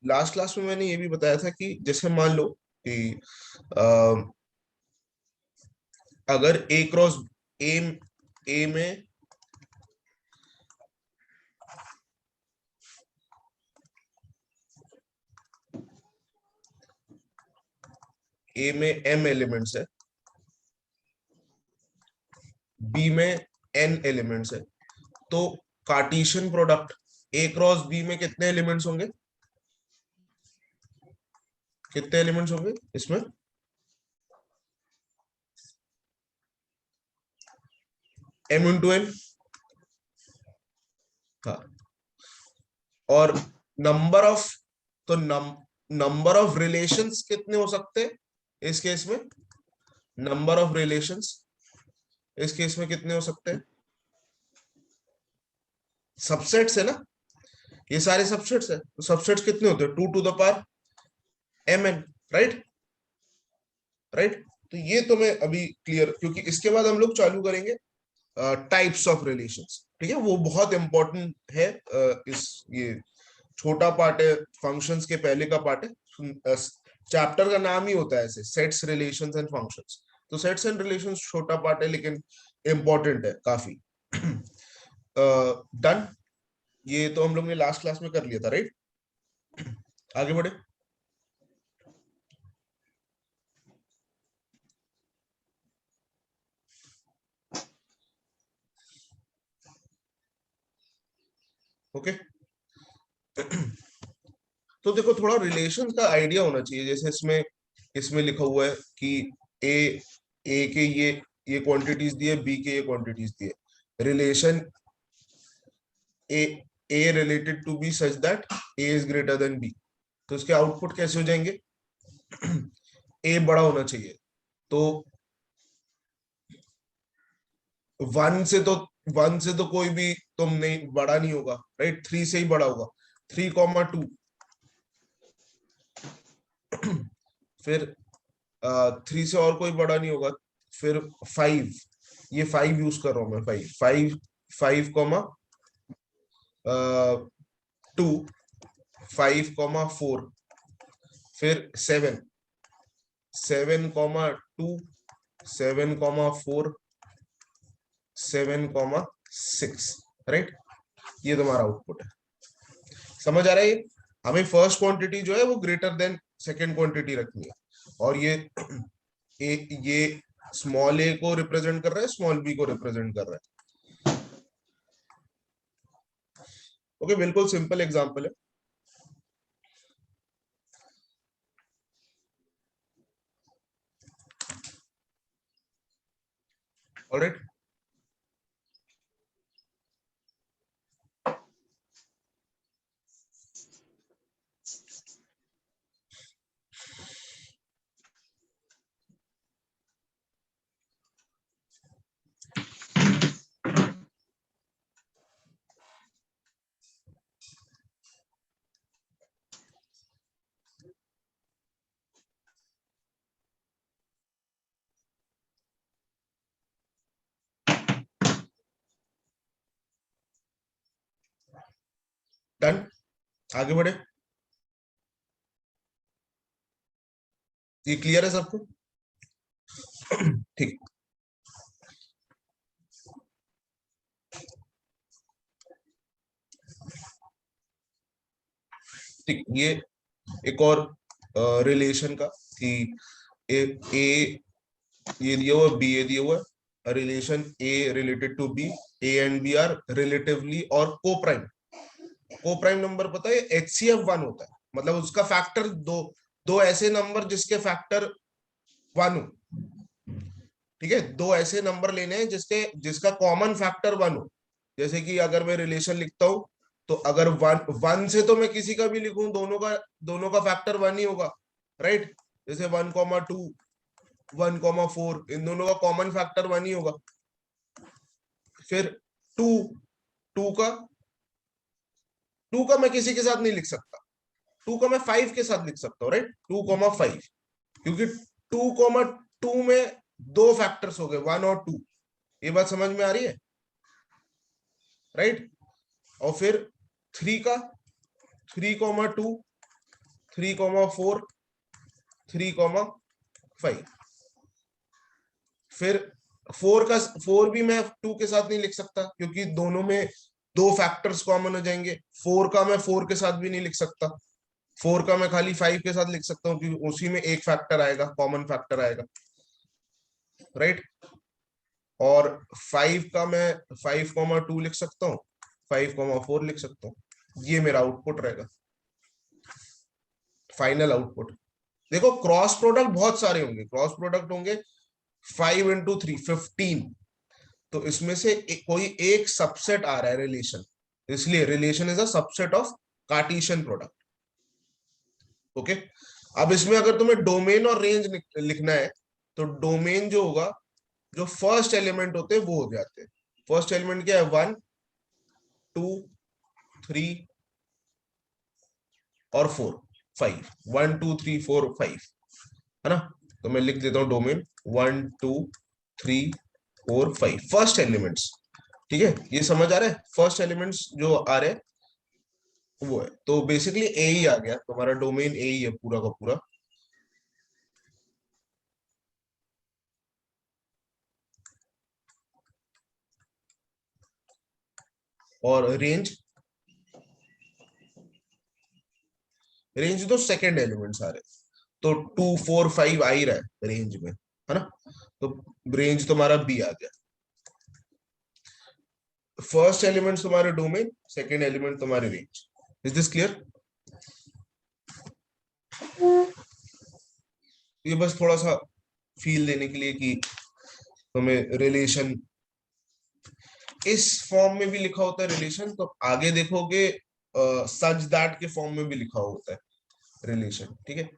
Last class में मैंने ये भी बताया था कि जैसे मान लो कि अ, अगर ए क्रॉस ए ए में ए में m एलिमेंट्स है, बी में n एलिमेंट्स है, तो Cartesian product A cross B में कितने एलिमेंट्स होंगे? कितने एलिमेंट्स होंगे इसमें? m into n। हाँ। और नंबर ऑफ, तो नंबर ऑफ रिलेशंस कितने हो सकते हैं इस केस में? नंबर ऑफ रिलेशंस इस केस में कितने हो सकते हैं? सबसेट्स है ना, ये सारे सबसेट्स है, तो सबसेट्स कितने होते हैं? 2 to the power mn। Right, right. तो ये तो मैं अभी क्लियर, क्योंकि इसके बाद हम लोग चालू करेंगे टाइप्स ऑफ रिलेशंस। ठीक है, वो बहुत इंपॉर्टेंट है। इस ये छोटा पार्ट है, फंक्शंस के पहले का पार्ट है। चैप्टर का नाम ही होता है ऐसे, सेट्स रिलेशंस एंड फंक्शंस। तो सेट्स एंड रिलेशंस छोटा पार्ट है लेकिन इंपॉर्टेंट है काफी। डन। ये तो हम लोग ने लास्ट क्लास में कर लिया था, राइट? आगे बढ़े। ओके। तो देखो, थोड़ा रिलेशन का आइडिया होना चाहिए। जैसे इसमें इसमें लिखा हुआ है कि ए ए के ये क्वांटिटीज दिए, बी के ये क्वांटिटीज दिए। Relation A A related to B such that A is greater than B. तो इसके आउटपुट कैसे हो जाएंगे? ए बड़ा होना चाहिए, तो वन से तो वन से तो कोई भी तुम नहीं बड़ा नहीं होगा, राइट? 3 से ही बड़ा होगा। 3,2। फिर 3 से और कोई बड़ा नहीं होगा। फिर 5, ये 5 यूज कर रहा हूं मैं। 5 5,2, 5,4। फिर 7, 7,2, 7,4, 7,6। राइट, ये तुम्हारा आउटपुट है। समझ आ रहा है? ये हमें फर्स्ट क्वांटिटी जो है वो ग्रेटर देन सेकेंड क्वांटिटी रखनी है। और ये स्मॉल ए को रिप्रेजेंट कर रहा है, स्मॉल बी को रिप्रेजेंट कर रहा है। ओके, बिल्कुल सिंपल एग्जांपल है। ऑलराइट। डन। आगे बढ़े। ये क्लियर है सबको? ठीक। ठीक, ये एक और रिलेशन का कि ए ये दिया हुआ, बी ये दिया हुआ है। Relation A related to B, A and B are relatively और को प्राइम। को प्राइम नंबर पता है HCF 1 होता है, मतलब उसका फैक्टर दो। दो ऐसे नंबर जिसके फैक्टर 1 हो। ठीक है, दो ऐसे नंबर लेने हैं जिसका कॉमन फैक्टर 1 हो। जैसे कि अगर मैं रिलेशन लिखता हूं, तो अगर वन वन से तो मैं किसी का भी लिखूं, दोनों का फैक्टर 1 ही होगा। राइट, जैसे 1,2, 1,4, इन दोनों का कॉमन फैक्टर 1 ही होगा। फिर टू टू का टू का मैं किसी के साथ नहीं लिख सकता। टू का मैं 5 के साथ लिख सकता हूँ, राइट? 2,5, क्योंकि 2,2 में दो फैक्टर्स हो गए, 1 और 2। ये बात समझ में आ रही है? राइट। और फिर 3 का 3,2, 3,4, 3,5। फिर 4 भी मैं 2 के साथ नहीं लिख सकता क्योंकि दोनों में दो फैक्टर्स कॉमन हो जाएंगे। 4 का मैं 4 के साथ भी नहीं लिख सकता। 4 का मैं खाली 5 के साथ लिख सकता हूँ क्योंकि उसी में एक फैक्टर आएगा, कॉमन फैक्टर आएगा, राइट। और 5 का मैं 5,2 लिख सकता हूँ, 5,4 लिख सकता हूँ। ये मेरा आउटपुट रहेगा, फाइनल आउटपुट। देखो क्रॉस प्रोडक्ट बहुत सारे होंगे, क्रॉस प्रोडक्ट होंगे 5 × 3 15। तो इसमें से कोई एक सबसेट आ रहा है रिलेशन, इसलिए relation is a subset of Cartesian product. Okay. अब इसमें अगर तुम्हें डोमेन और रेंज लिखना है तो डोमेन जो होगा, जो फर्स्ट एलिमेंट होते हैं वो हो जाते हैं। फर्स्ट एलिमेंट क्या है, 1 2 3 और 4 5, 1 2 3 4 5, है ना। तो मैं लिख देता हूं डोमेन 1 2 3 4 5 फर्स्ट एलिमेंट्स। ठीक है, ये समझ आ रहा है, फर्स्ट एलिमेंट्स जो आ रहे हैं वो है। तो बेसिकली ए ही आ गया, तुम्हारा डोमेन ए ही है पूरा का पूरा। और रेंज, रेंज तो सेकंड एलिमेंट्स आ रहे हैं, तो 2 4 5 आ ही रहा है रेंज में, है ना। तो रेंज तुम्हारा बी आ गया। फर्स्ट एलिमेंट तुम्हारे डोमेन, सेकंड एलिमेंट तुम्हारी रेंज। Is this clear? ये बस थोड़ा सा फील देने के लिए कि तुम्हें रिलेशन इस फॉर्म में भी लिखा होता है रिलेशन, तो आगे देखोगे सच दैट के फॉर्म में भी लिखा होता है रिलेशन। ठीक है।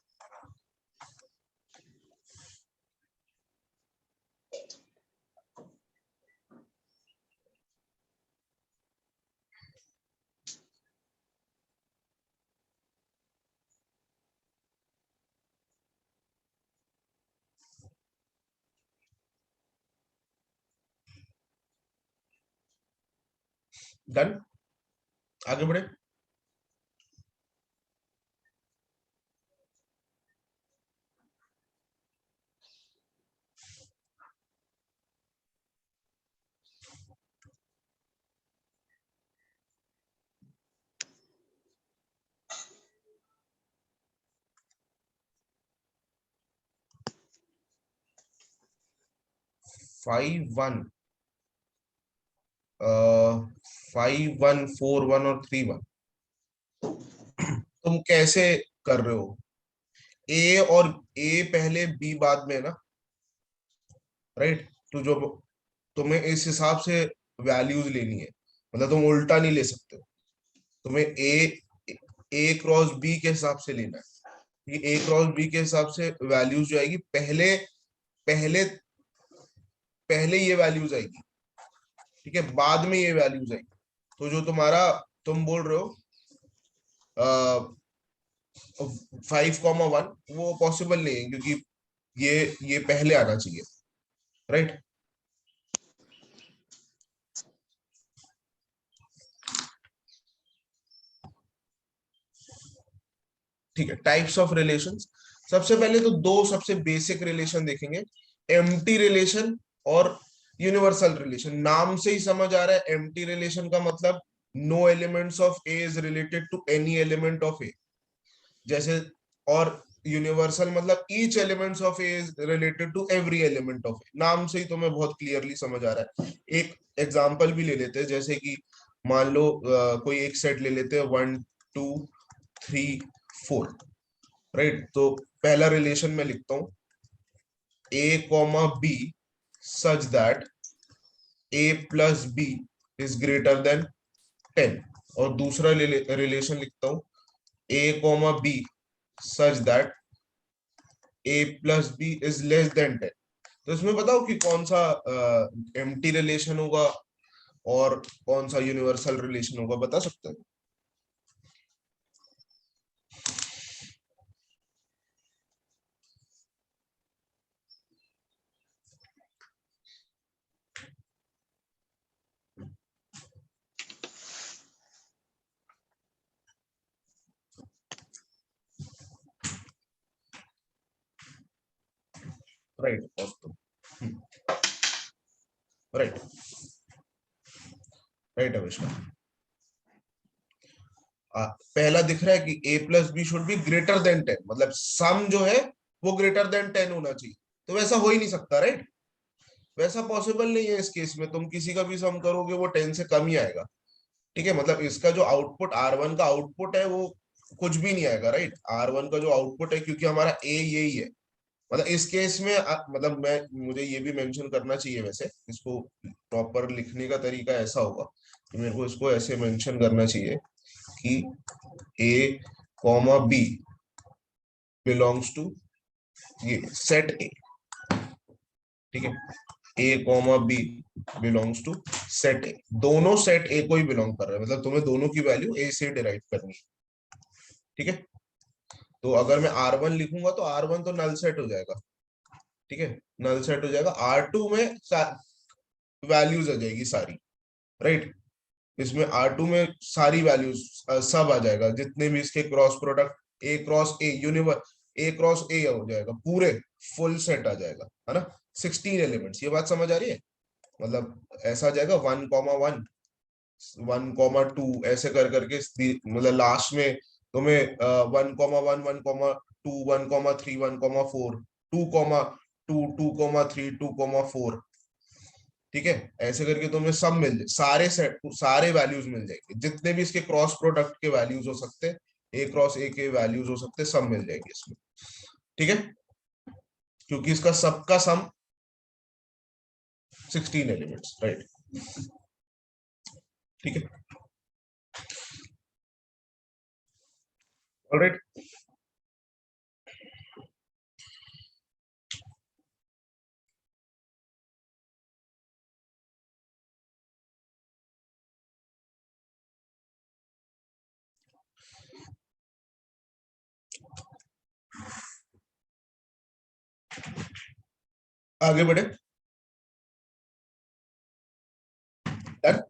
डन, आगे बढ़े। 5 1, 5 1 4 1 और 3 1 तुम कैसे कर रहे हो? ए और ए पहले बी बाद में ना, राइट। तो जो तुम्हें इस हिसाब से वैल्यूज लेनी है, मतलब तुम उल्टा नहीं ले सकते हो। तुम्हें ए क्रॉस बी के हिसाब से लेना है। ये ए क्रॉस बी के हिसाब से वैल्यूज जो आएगी, पहले पहले पहले ये वैल्यूज आएगी, ठीक है, बाद में ये वैल्यूज आएगी। तो जो तुम्हारा, तुम बोल रहे हो 5,1, वो पॉसिबल नहीं है क्योंकि ये पहले आना चाहिए, राइट। ठीक है, टाइप्स ऑफ रिलेशंस। सबसे पहले तो दो सबसे बेसिक रिलेशन देखेंगे, एम्प्टी रिलेशन और यूनिवर्सल रिलेशन। नाम से ही समझ आ रहा है, एम्प्टी रिलेशन का मतलब no elements of A is related to any element of A, जैसे। और यूनिवर्सल मतलब each elements of A is related to every element of A. नाम से ही तुम्हें बहुत क्लियरली समझ आ रहा है। एक एग्जांपल भी ले लेते हैं, जैसे कि मान लो कोई एक सेट ले लेते हैं 1 2 3 4, राइट। तो पहला रिलेशन में लिखता हूं A comma B such that A plus B is greater than 10। और दूसरा रिलेशन लिखता हूं A comma B such that A plus B is less than 10। तो इसमें बताओ कि कौन सा एम्प्टी रिलेशन होगा और कौन सा यूनिवर्सल रिलेशन होगा, बता सकते हैं? राइट राइट राइट अविष्कार। पहला दिख रहा है कि a plus B should be greater than 10, मतलब सम जो है वो ग्रेटर देन 10 होना चाहिए। तो वैसा हो ही नहीं सकता, राइट? वैसा पॉसिबल नहीं है इस केस में। तुम किसी का भी सम करोगे वो 10 से कम ही आएगा, ठीक है? मतलब इसका जो आउटपुट R1 का आउटपुट है वो कुछ भी नहीं आएगा, राइट? R1 का जो आउटपुट है, क्योंकि हमारा a यही है। मतलब इस केस में मतलब मुझे ये भी मेंशन करना चाहिए, वैसे इसको प्रॉपर लिखने का तरीका ऐसा होगा कि मेरे को इसको ऐसे मेंशन करना चाहिए कि a comma b belongs to ये सेट a, ठीक है? a comma b belongs to set a, दोनों सेट a को ही बिलोंग कर रहे हैं, मतलब तुम्हें दोनों की वैल्यू a से डिराइव करनी है, ठीक है? तो अगर मैं R1 लिखूंगा तो R1 तो नल सेट हो जाएगा, ठीक है? नल सेट हो जाएगा। R2 में वैल्यूज आ जाएगी सारी, राइट? इसमें R2 में सारी वैल्यूज सब आ जाएगा, जितने भी इसके cross product A cross A universe A cross A हो जाएगा, पूरे फुल सेट आ जाएगा, है ना? 16 एलिमेंट्स। ये बात समझ आ रही है? मतलब ऐसा आ जाएगा 1,1 1,2 ऐसे कर करके, मतलब लास्ट में तुम्हें 1,1 1,2 1,3 1,4 2,2 2,3 2,4, ठीक है? ऐसे करके तुम्हें सब मिल जाए, सारे सेट सारे वैल्यूज मिल जाएंगे, जितने भी इसके क्रॉस प्रोडक्ट के वैल्यूज हो सकते हैं, A क्रॉस A के वैल्यूज हो सकते हैं, सब मिल जाएंगे इसमें, ठीक है? क्योंकि इसका सबका सम 16 एलिमेंट्स, राइट? ठीक है, ऑलराइट। आगे बढ़े। डन।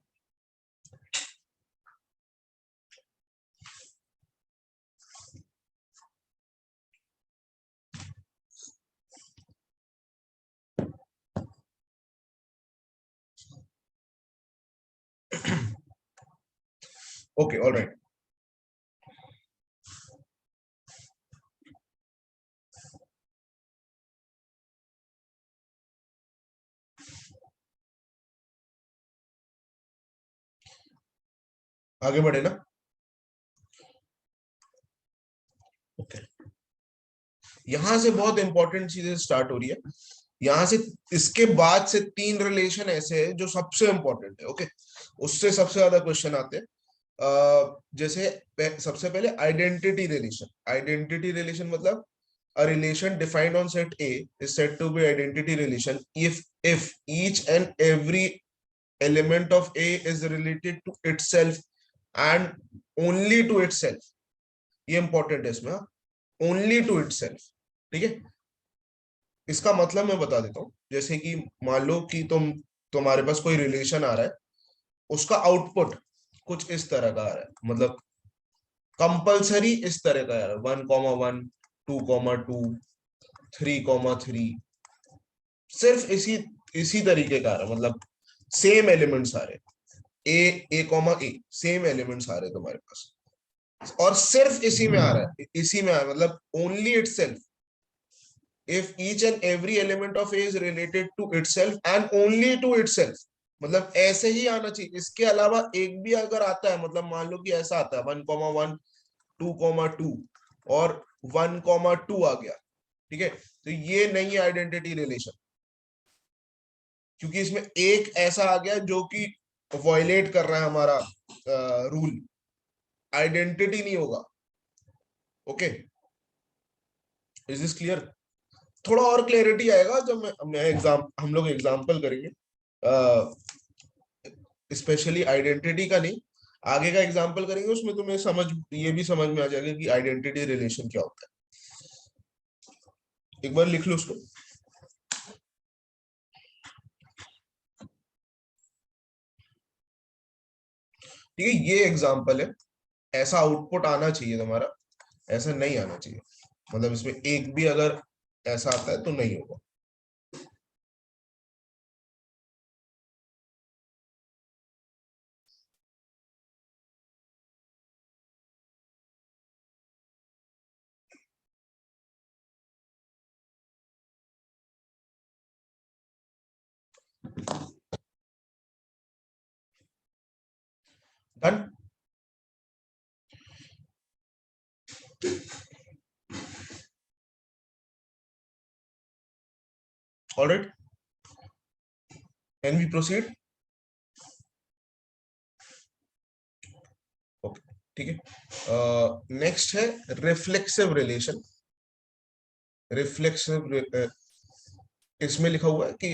Okay, alright. आगे बढ़े ना? ओके, यहां से बहुत इंपॉर्टेंट चीजें स्टार्ट हो रही है। यहां से इसके बाद से 3 रिलेशन ऐसे हैं जो सबसे इंपॉर्टेंट है, ओके? उससे सबसे ज्यादा क्वेश्चन आते हैं। जैसे सबसे पहले आइडेंटिटी रिलेशन। आइडेंटिटी रिलेशन मतलब a relation defined on set A is said to be identity relation if each and every element of A is related to itself and only to itself। ये important है इसमें, only to itself, ठीक है? इसका मतलब मैं बता देता हूँ। जैसे कि मान लो कि तुम्हारे पास कोई रिलेशन आ रहा है, उसका आउटपुट कुछ इस तरह का आ रहा है, मतलब कंपलसरी इस तरह का यार, 1,1 2,2 3,3, सिर्फ इसी इसी तरीके का आ रहा है, मतलब सेम एलिमेंट्स आ रहे, A सेम एलिमेंट्स आ रहे तुम्हारे पास, और सिर्फ इसी में आ रहा है, इसी में आ रहा है, मतलब only itself. if each and every element of A is related to itself and only to itself, मतलब ऐसे ही आना चाहिए। इसके अलावा एक भी अगर आता है, मतलब मान लो कि ऐसा आता है 1,1 2,2 और 1,2 आ गया, ठीक है? तो ये नहीं है आइडेंटिटी रिलेशन, क्योंकि इसमें एक ऐसा आ गया जो कि वॉयलेट कर रहा है हमारा रूल, आइडेंटिटी नहीं होगा। Okay, is this clear? थोड़ा और क्लैरिटी आएगा जब हम लोग एग्जांपल करेंगे, स्पेशली आइडेंटिटी का नहीं, आगे का एग्जांपल करेंगे, उसमें तुम्हें ये भी समझ में आ जाएगा कि आइडेंटिटी रिलेशन क्या होता है। एक बार लिख लो उसको। ठीक है, ये एग्जांपल है। ऐसा आउटपुट आना चाहिए तुम्हारा, ऐसा नहीं आना चाहिए। मतलब इसमें एक भी अगर ऐसा आता है तो नहीं होगा। Done. Alright, can we proceed? Okay, ठीक है। नेक्स्ट है रिफ्लेक्सिव रिलेशन। रिफ्लेक्सिव, इसमें लिखा हुआ है कि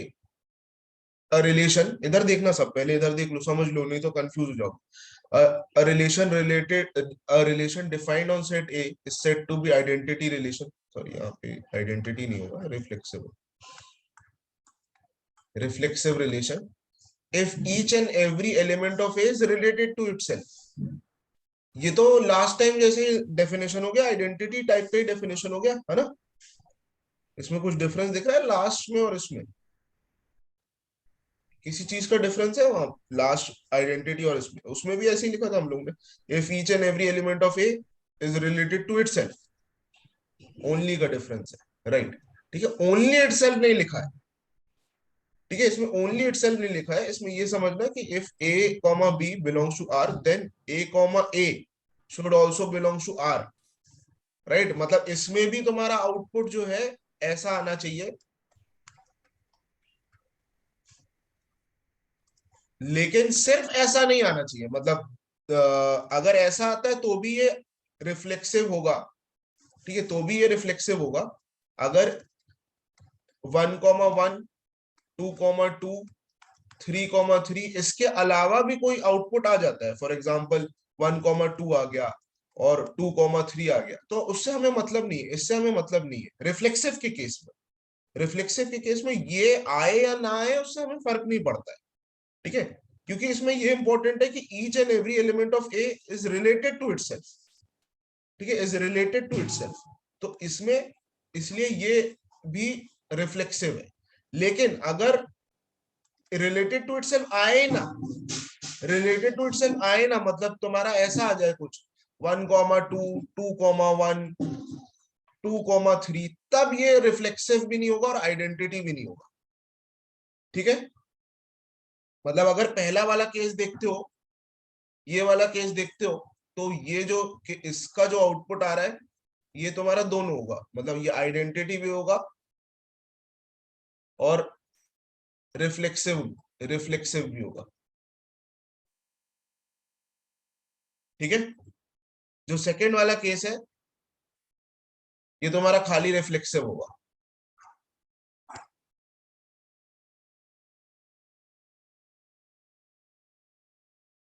रिलेशन, इधर देखना सब, पहले इधर देख लो, समझ लो, नहीं तो कंफ्यूज हो जाओ। Relation related, relation defined on set A is said to be identity relation. Sorry, यहाँ पे आइडेंटिटी नहीं होगा, reflexive. Reflexive relation if each and every element of A is related to itself. ये तो लास्ट टाइम जैसे definition हो गया, identity type पे डेफिनेशन हो गया है ना। इसमें कुछ डिफरेंस दिख रहा है लास्ट में और इसमें? किसी चीज का डिफरेंस है वहां लास्ट आइडेंटिटी और इसमें? उसमें भी ऐसे ही लिखा था हम लोग ने, if each and every element of A is related to itself. Only का डिफरेंस है, राइट। ठीक है, ओनली इटसेल्फ नहीं लिखा है। ठीक है, इसमें ओनली इटसेल्फ नहीं लिखा है, इसमें ये समझना कि if A comma B belongs to R then A comma A should also belongs to R, right. मतलब इसमें भी तुम्हारा आउटपुट जो है ऐसा आना चाहिए, लेकिन सिर्फ ऐसा नहीं आना चाहिए। मतलब अगर ऐसा आता है तो भी ये रिफ्लेक्सिव होगा। ठीक है, तो भी ये रिफ्लेक्सिव होगा। अगर 1,1, 2,2, 3,3 इसके अलावा भी कोई आउटपुट आ जाता है, फॉर एग्जाम्पल 1,2 आ गया और 2,3 आ गया, तो उससे हमें मतलब नहीं है, इससे हमें मतलब नहीं है रिफ्लेक्सिव के केस में। रिफ्लेक्सिव के केस में ये आए या ना आए उससे हमें फर्क नहीं पड़ता है। ठीक है, क्योंकि इसमें ये इंपॉर्टेंट है कि each and every element of A is related to itself. ठीक है, इज रिलेटेड टू इटसेल्फ, तो इसमें इसलिए ये भी रिफ्लेक्सिव है। लेकिन अगर रिलेटेड टू इटसेल्फ आए ना, रिलेटेड टू इटसेल्फ आए ना, मतलब तुम्हारा ऐसा आ जाए कुछ 1,2, 2,1, 2,3, तब ये रिफ्लेक्सिव भी नहीं होगा और आइडेंटिटी भी नहीं होगा। ठीक है, मतलब अगर पहला वाला केस देखते हो, ये वाला केस देखते हो, तो ये जो इसका जो आउटपुट आ रहा है ये तुम्हारा दोनों होगा, मतलब ये आइडेंटिटी भी होगा और रिफ्लेक्सिव रिफ्लेक्सिव भी होगा। ठीक है, जो सेकंड वाला केस है ये तुम्हारा खाली रिफ्लेक्सिव होगा।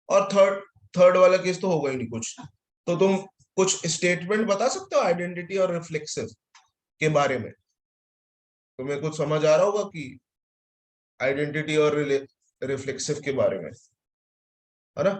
और थर्ड थर्ड वाला केस तो होगा ही नहीं कुछ। तो तुम कुछ स्टेटमेंट बता सकते हो आइडेंटिटी और रिफ्लेक्सिव के बारे में? तुम्हें कुछ समझ आ रहा होगा कि आइडेंटिटी और रिफ्लेक्सिव के बारे में, है ना।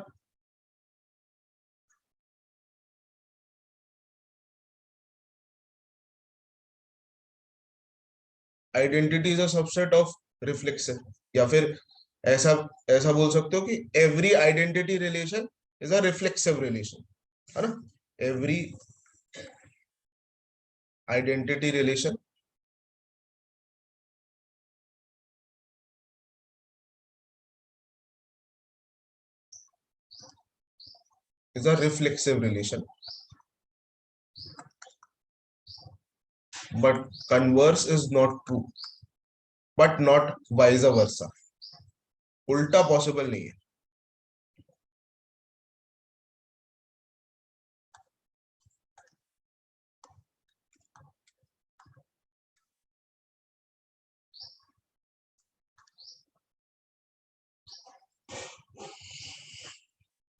Identity is a subset of reflexive, या फिर ऐसा ऐसा बोल सकते हो कि every identity relation is a reflexive relation, है ना। Every identity relation is a reflexive relation, but converse is not true, but not vice versa। उल्टा पॉसिबल नहीं है।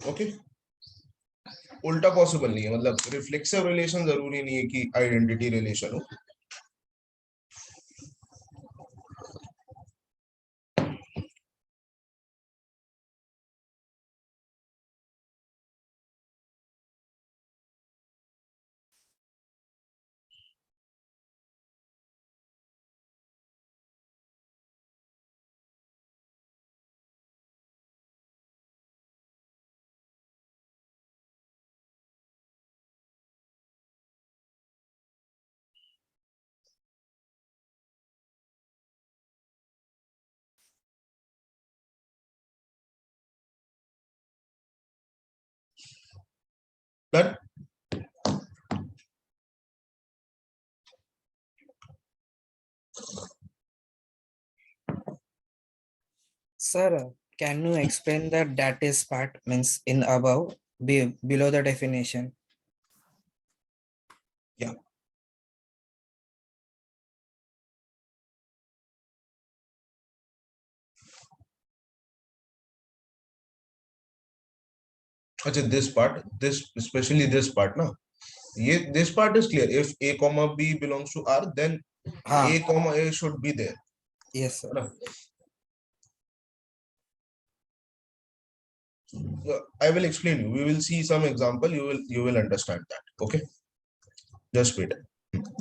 ओके, उल्टा पॉसिबल नहीं है, मतलब रिफ्लेक्सिव रिलेशन जरूरी नहीं है कि आइडेंटिटी रिलेशन हो। Done. Sir, can you explain the that is part means in above below the definition? Yeah. अच्छा, this part, this especially this part ना, ये this part is clear. If A comma B belongs to R, then हाँ, A comma A should be there. yes sir. है ना? I will explain you. We will see some example. You will understand that. Okay. Just wait.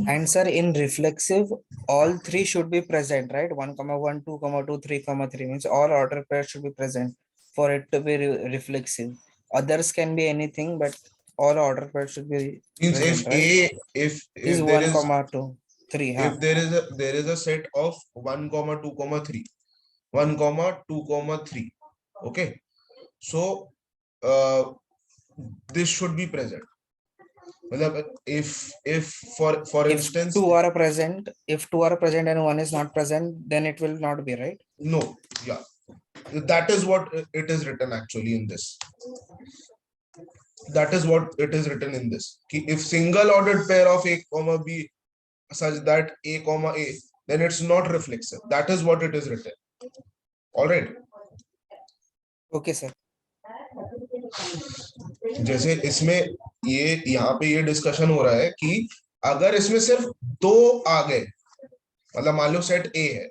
And sir, in reflexive, all three should be present, right? 1 comma 1, 2 comma 2, 3 comma 3 means all order pairs should be present for it to be reflexive. Others can be anything, but all order pairs should be Means present, if right? A, Is if there 1 is, comma 2, 3, huh? if there is a set of 1 comma 2 comma 3, 1 comma 2 comma 3. Okay. So this should be present. मतलब if for If instance, two are present, if two are present and one is not present, then it will not be, right? no, yeah, that is what it is written actually in this. That is what it is written in this. If single ordered pair of A comma B such that A comma A, then it's not reflexive. That is what it is written. All right. Okay, sir. जैसे इसमें ये यहाँ पे ये discussion हो रहा है कि अगर इसमें सिर्फ दो आ गए, मतलब मान लो सेट ए है,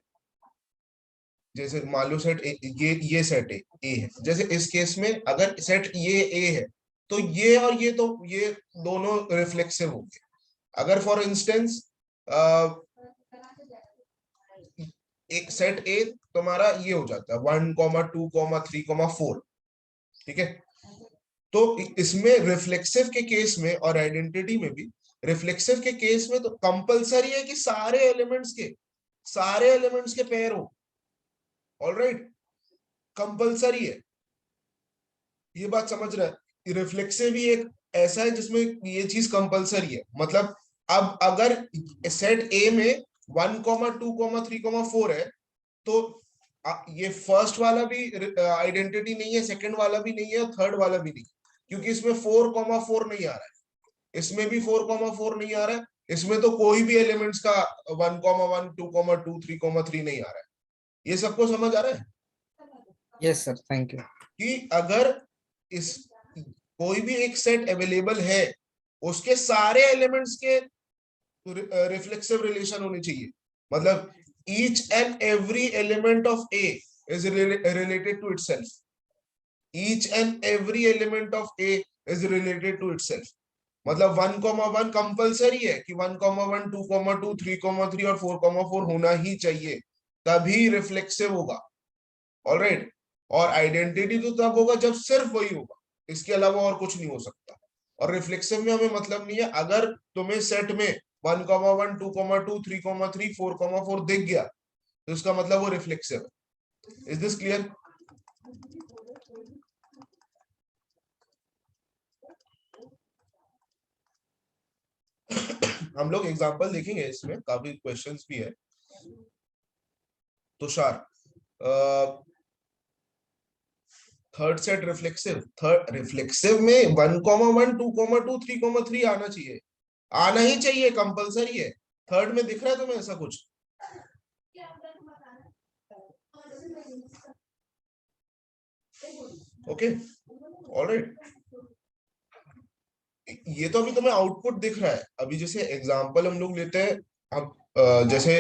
जैसे मान लो सेट ये सेट ए है, जैसे इस केस में अगर सेट ये ए है तो ये और ये तो ये दोनों रिफ्लेक्सिव होंगे. अगर फॉर इंस्टेंस एक सेट ए तुम्हारा ये हो जाता है 1 कॉमा 2 कॉमा 3 कॉमा 4, ठीक है. तो इसमें रिफ्लेक्सिव के केस में और आइडेंटिटी में भी, रिफ्लेक्सिव के केस में तो कंपलसरी है कि सारे एलिमेंट्स के पेयर हो. ऑलराइट, कंपलसरी है. ये बात समझ रहा है. रिफ्लेक्सिव भी एक ऐसा है जिसमें ये चीज कंपलसरी है. मतलब अब अगर सेट ए में 1 कॉमा 2 कॉमा 3 कॉमा 4 है, तो ये फर्स्ट वाला भी आइडेंटिटी नहीं है, सेकंड वाला भी नहीं है, थर्ड वाला भी नहीं, क्योंकि इसमें 4 कॉमा 4 नहीं आ रहा है, इसमें भी 4 कॉमा 4 नहीं आ रहा है, इसमें तो कोई भी एलिमेंट्स का 1 कॉमा 1 2 कॉमा 2 3 कॉमा 3 नहीं आ रहा है. ये सबको समझ आ रहा है Yes, sir. Thank you. कि अगर इस कोई भी एक सेट अवेलेबल है, उसके सारे एलिमेंट्स के रिफ्लेक्सिव रिलेशन होनी चाहिए. मतलब each and every element of A is related to itself. Each and every element of A is related to itself. मतलब 1,1 कंपलसरी है कि 1,1 2,2 3,3 और 4,4 होना ही चाहिए, तभी रिफ्लेक्सिव होगा. ऑलराइट. और आइडेंटिटी तो तब होगा जब सिर्फ वही होगा, इसके अलावा और कुछ नहीं हो सकता. और रिफ्लेक्सिव में हमें मतलब नहीं है. अगर तुम्हें सेट में 1,1 2,2 3,3 4,4 दिख गया तो इसका मतलब वो रिफ्लेक्सिव है. Is this clear? हम लोग एग्जांपल देखेंगे, इसमें काफी क्वेश्चंस भी है. Tushar, third set reflexive, third reflexive में 1,1 2,2 3,3 आना चाहिए, आना ही चाहिए, कंपलसरी है. थर्ड में दिख रहा है तुम्हें ऐसा कुछ? Okay, alright. ये तो अभी तुम्हें आउटपुट दिख रहा है. अभी जैसे एग्जांपल हम लोग लेते हैं, अब जैसे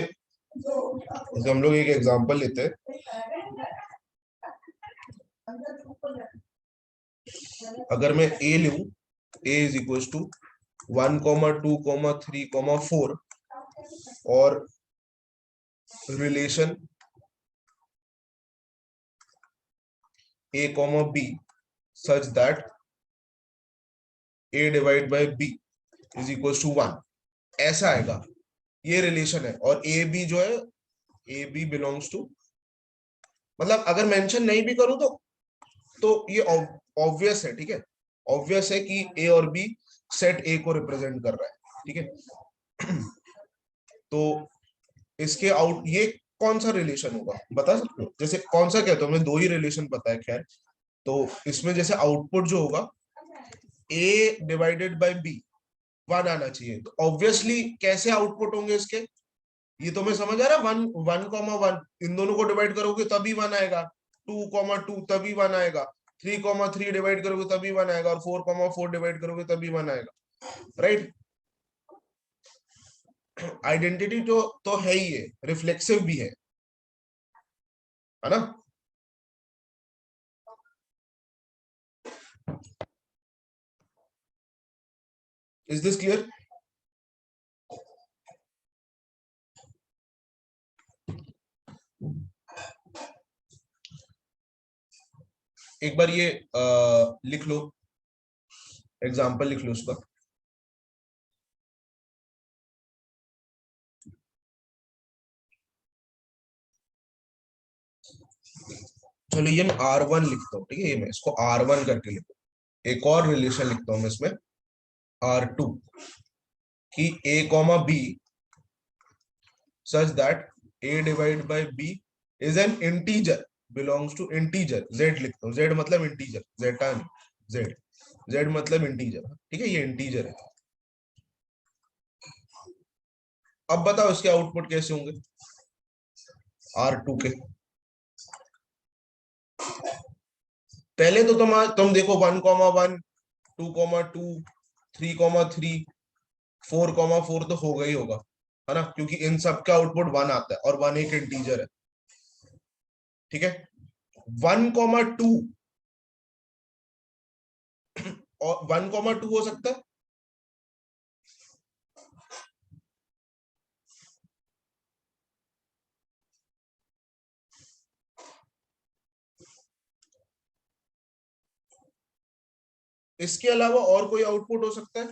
हम लोग एक एग्जांपल लेते हैं. अगर मैं ए लूं, ए इज इक्वल टू 1 2 3 4 और relation a b such that a divided by b is equals to 1, ऐसा आएगा. ये रिलेशन है. और ए बी जो है, ए बी बिलोंग्स टू, मतलब अगर मेंशन नहीं भी करूं तो ये ऑब्वियस है, ठीक है. ऑब्वियस है कि ए और बी सेट ए को रिप्रेजेंट कर रहा है, ठीक है। तो इसके आउट ये कौन सा रिलेशन होगा बता सकते हो? जैसे कौन सा कहते हो, हमें दो ही रिलेशन पता है खैर। तो इसमें जैसे आउटपुट जो होगा ए डिवाइडेड बाय बी 1 आना चाहिए, तो ऑब्वियसली कैसे आउटपुट होंगे इसके, ये तो मैं समझ आ रहा है। 1 1 1 इन दोनों को डिवाइड करोगे तभी 1 आएगा, 2 2 तभी 1 आएगा, 3 3 डिवाइड करोगे तभी 1 आएगा, और 4 4 डिवाइड करोगे तभी 1 आएगा, राइट। आइडेंटिटी तो है ही, है रिफ्लेक्सिव भी है ना। Is this clear? एक बार ये लिख लो, एग्जाम्पल लिख लो उसका। चलो ये मैं R1 लिखता हूँ, ठीक है, ये मैं इसको R1 करके लिखता। एक और रिलेशन लिखता हूँ मैं इसमें R2 कि A comma B such that A divided by B is an integer belongs to integer। Z लिखता हूँ, Z मतलब इंटीजर, जेटा नहीं, Z Z मतलब इंटीजर, ठीक है, ये इंटीजर है। अब बताओ इसके आउटपुट कैसे होंगे R2 के। पहले तो तुम देखो 1 1 2 2 3 3 4 4 तो होगा ही होगा, है ना, क्योंकि इन सब का आउटपुट 1 आता है और 1 एक इंटीजर है, ठीक है। 1 2 और 1 2 हो सकता है। इसके अलावा और कोई आउटपुट हो सकता है?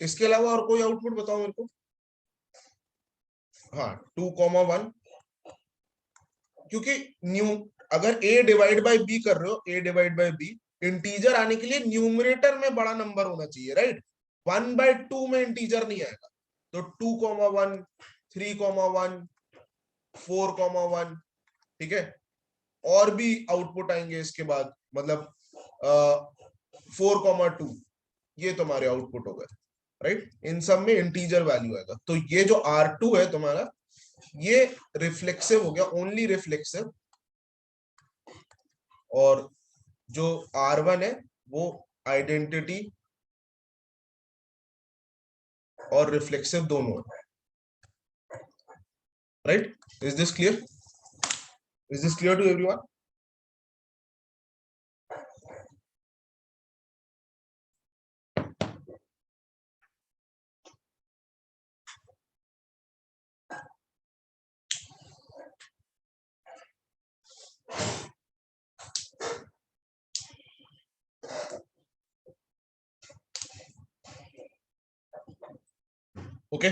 इसके अलावा और कोई आउटपुट बताओ मेरे को। हाँ 2 1, क्योंकि न्यू अगर a डिवाइड बाय b कर रहे हो, a divide by b, integer आने के लिए न्यूमरेटर में बड़ा नंबर होना चाहिए, राइट। 1/2 में इंटीजर नहीं आएगा, तो 2 1 3 1 4 1, ठीक है। और भी आउटपुट आएंगे इसके बाद, मतलब 4 2, ये तुम्हारे आउटपुट हो गए, राइट। इन सब में इंटीजर वैल्यू आएगा, तो ये जो R2 है तुम्हारा, ये रिफ्लेक्सिव हो गया, ओनली रिफ्लेक्सिव। और जो R1 है वो आइडेंटिटी और रिफ्लेक्सिव दोनों है, right. Is this clear? Is this clear to everyone? Okay,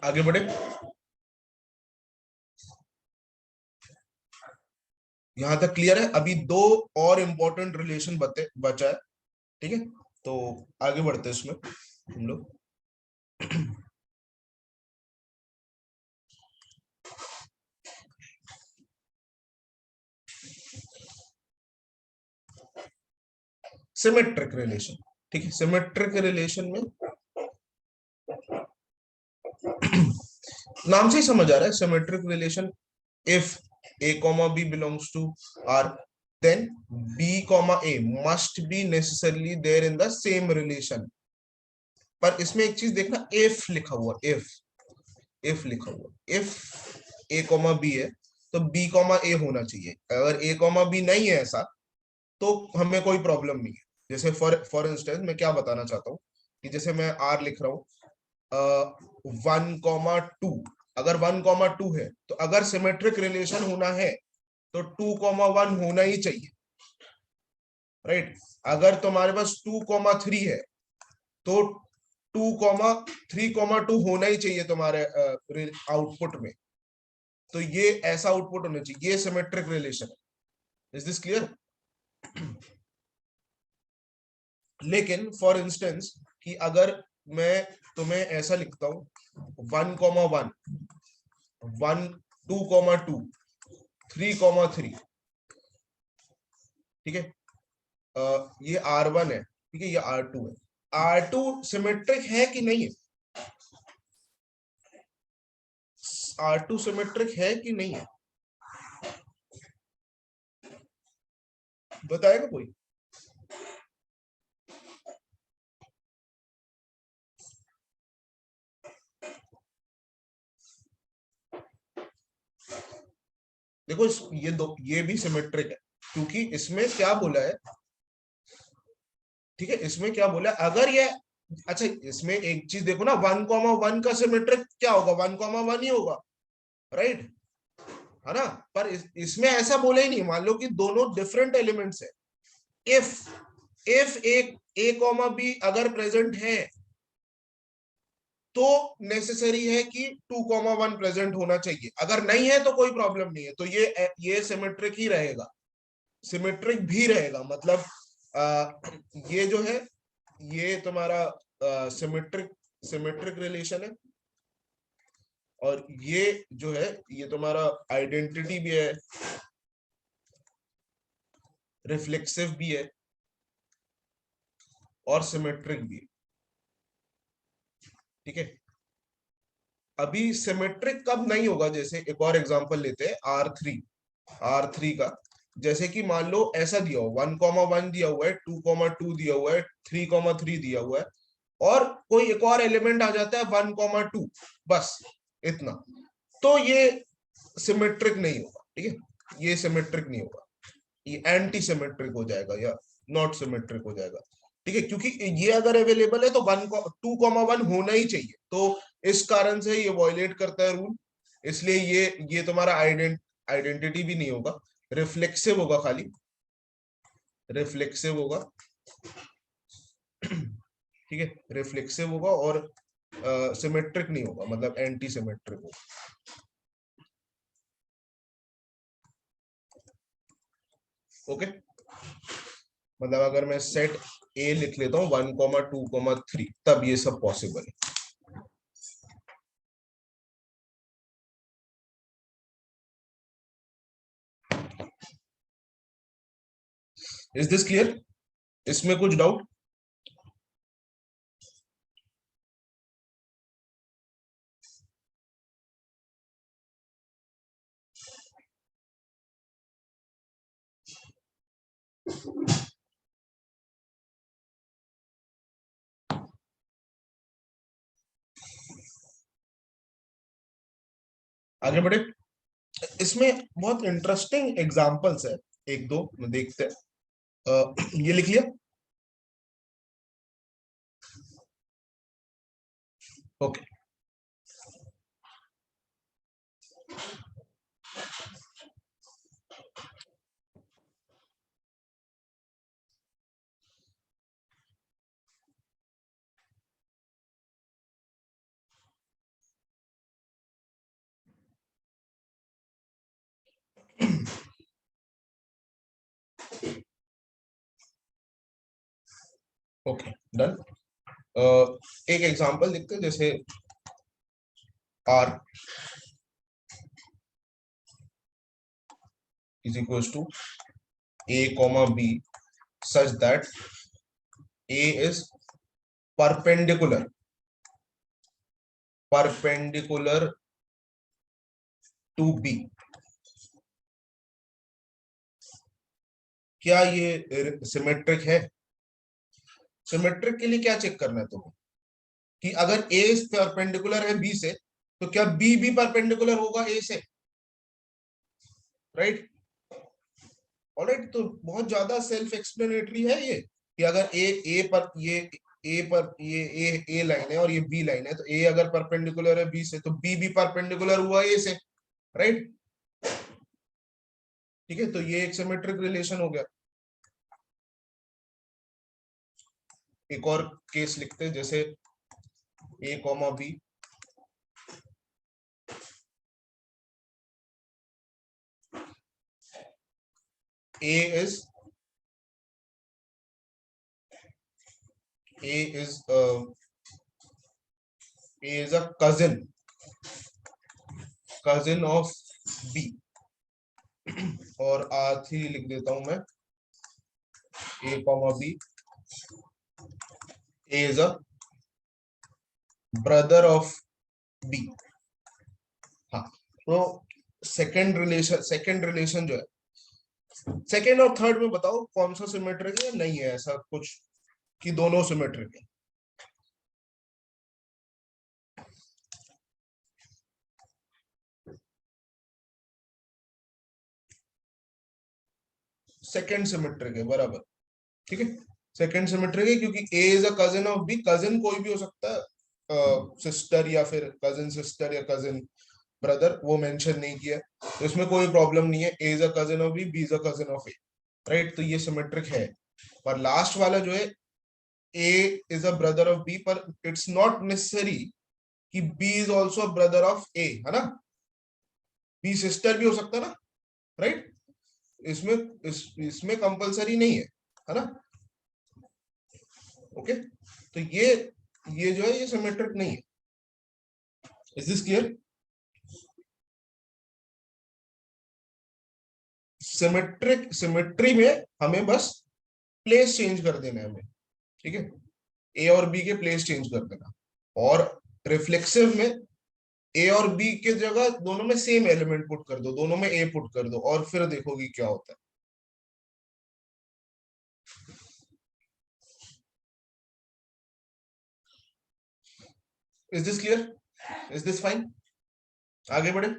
आगे बढ़े। यहां तक क्लियर है? अभी दो और इंपॉर्टेंट रिलेशन बचा है, ठीक है। तो आगे बढ़ते हैं इसमें हम लोग। सिमेट्रिक रिलेशन, ठीक है। सिमेट्रिक रिलेशन में नाम से ही समझ आ रहा है, symmetric relation. If a comma b belongs to R, then b comma a must be necessarily there in the same relation। पर इसमें एक चीज देखना, if लिखा हुआ, if लिखा हुआ, if a comma b है तो b comma a होना चाहिए। अगर a comma b नहीं है ऐसा, तो हमें कोई प्रॉब्लम नहीं है। जैसे फॉर इंस्टेंस मैं क्या बताना चाहता हूँ कि जैसे मैं R लिख रहा हूँ, 1,2, अगर 1,2 है तो अगर सिमेट्रिक रिलेशन होना है तो 2,1 होना ही चाहिए, राइट। अगर तुम्हारे पास 2,3 है तो 2,3,2 होना ही चाहिए तुम्हारे आउटपुट में। तो ये ऐसा आउटपुट होना चाहिए, ये सिमेट्रिक रिलेशन है। Is this clear? लेकिन फॉर इंस्टेंस कि अगर मैं तुम्हें ऐसा लिखता हूं 1,1 1 2,2 3,3, ठीक है, ये R1 है, ठीक है, ये R2 है। R2 सिमेट्रिक है कि नहीं है? R2 सिमेट्रिक है कि नहीं है, बताएगा कोई? देखो ये भी सिमेट्रिक है, क्योंकि इसमें क्या बोला है, ठीक है, इसमें क्या बोला है, अगर ये, अच्छा इसमें एक चीज देखो ना, 1,1 का सिमेट्रिक क्या होगा, 1,1 ही होगा, राइट, है ना। पर इसमें ऐसा बोला ही नहीं, मान लो कि दोनों डिफरेंट एलिमेंट्स है, इफ एक ए कॉमा बी अगर प्रेजेंट है तो नेसेसरी है कि 2,1 प्रेजेंट होना चाहिए, अगर नहीं है तो कोई प्रॉब्लम नहीं है, तो ये सिमेट्रिक ही रहेगा, सिमेट्रिक भी रहेगा, मतलब ये जो है ये तुम्हारा सिमेट्रिक सिमेट्रिक रिलेशन है, और ये जो है ये तुम्हारा आइडेंटिटी भी है, रिफ्लेक्सिव भी है, और सिमेट्रिक भी है, ठीक है। अभी सिमेट्रिक कब नहीं होगा, जैसे एक और एग्जांपल लेते हैं R3 का, जैसे कि मान लो ऐसा दिया हो 1,1 दिया हुआ है, 2,2 दिया हुआ है, 3,3 दिया हुआ है, और कोई एक और एलिमेंट आ जाता है 1,2, बस इतना, तो ये सिमेट्रिक नहीं होगा, ठीक है, ये सिमेट्रिक नहीं होगा, ये एंटी सिमेट्रिक हो जाएगा या नॉट सिमेट्रिक हो जाएगा, ठीक है, क्योंकि ये अगर अवेलेबल है तो 2,1 होना ही चाहिए, तो इस कारण से ये वॉयलेट करता है रूल, इसलिए ये तुम्हारा आइडेंटिटी भी नहीं होगा, रिफ्लेक्सिव होगा, खाली रिफ्लेक्सिव होगा, ठीक है, रिफ्लेक्सिव होगा, और सिमेट्रिक नहीं होगा, मतलब एंटी सिमेट्रिक होगा, ओके। मतलब अगर मैं सेट ए लिख लेता हूँ 1,2,3, तब ये सब पॉसिबल है। Is this clear? इसमें कुछ डाउट? आगे बढ़े। इसमें बहुत इंटरेस्टिंग एग्जांपल्स है, एक दो देखते हैं। ये लिख लिया, ओके। Okay, done. एक एग्जांपल देखते हैं, जैसे R is equals to A comma B such that A is perpendicular to B। क्या ये सिमेट्रिक है? सिमेट्रिक के लिए क्या चेक करना है तुम्हें, कि अगर A परपेंडिकुलर है B से, तो क्या B भी परपेंडिकुलर होगा A से, राइट? ऑलराइट, तो बहुत ज्यादा सेल्फ एक्सप्लेनेटरी है ये, कि अगर ए पर ए पर ये ए लाइन है और ये बी लाइन है, तो ए अगर परपेंडिकुलर है बी से तो बी भी परपेंडिकुलर हुआ ए से, राइट। ठीक है, तो ये एक सिमेट्रिक रिलेशन हो गया। एक और केस लिखते हैं, जैसे A comma B, A is A is a cousin of B, और आठ ही लिख देता हूं मैं, A comma B, A is a brother of B। हाँ, तो सेकेंड रिलेशन जो है, सेकेंड और थर्ड में बताओ कौन सा सिमेट्रिक है, नहीं है ऐसा कुछ कि दोनों सिमेट्रिक है। सेकेंड सिमेट्रिक है, बराबर। ठीक है, सेकेंड सिमेट्रिक है क्योंकि A is a cousin of B. Cousin कोई भी हो सकता है, सिस्टर या फिर कजिन सिस्टर या कजिन ब्रदर, वो मेंशन नहीं किया, तो इसमें कोई प्रॉब्लम नहीं है। A is a cousin of B, B is a cousin of A, right, तो ये सिमेट्रिक है। पर लास्ट वाला जो है, A is a brother of B, पर इट्स नॉट नेसेसरी कि B is also a brother of ए, है ना, बी सिस्टर भी हो सकता है ना, राइट। इसमें इसमें कंपलसरी नहीं है ना। ओके, तो ये जो है ये सिमेट्रिक नहीं है। Is this clear? सिमेट्री में हमें बस प्लेस चेंज कर देना है हमें, ठीक है, ए और बी के प्लेस चेंज कर देना। और रिफ्लेक्सिव में ए और बी के जगह दोनों में सेम एलिमेंट पुट कर दो, दोनों में ए पुट कर दो, और फिर देखोगी क्या होता है। Is this clear? Is this fine? आगे बढ़े।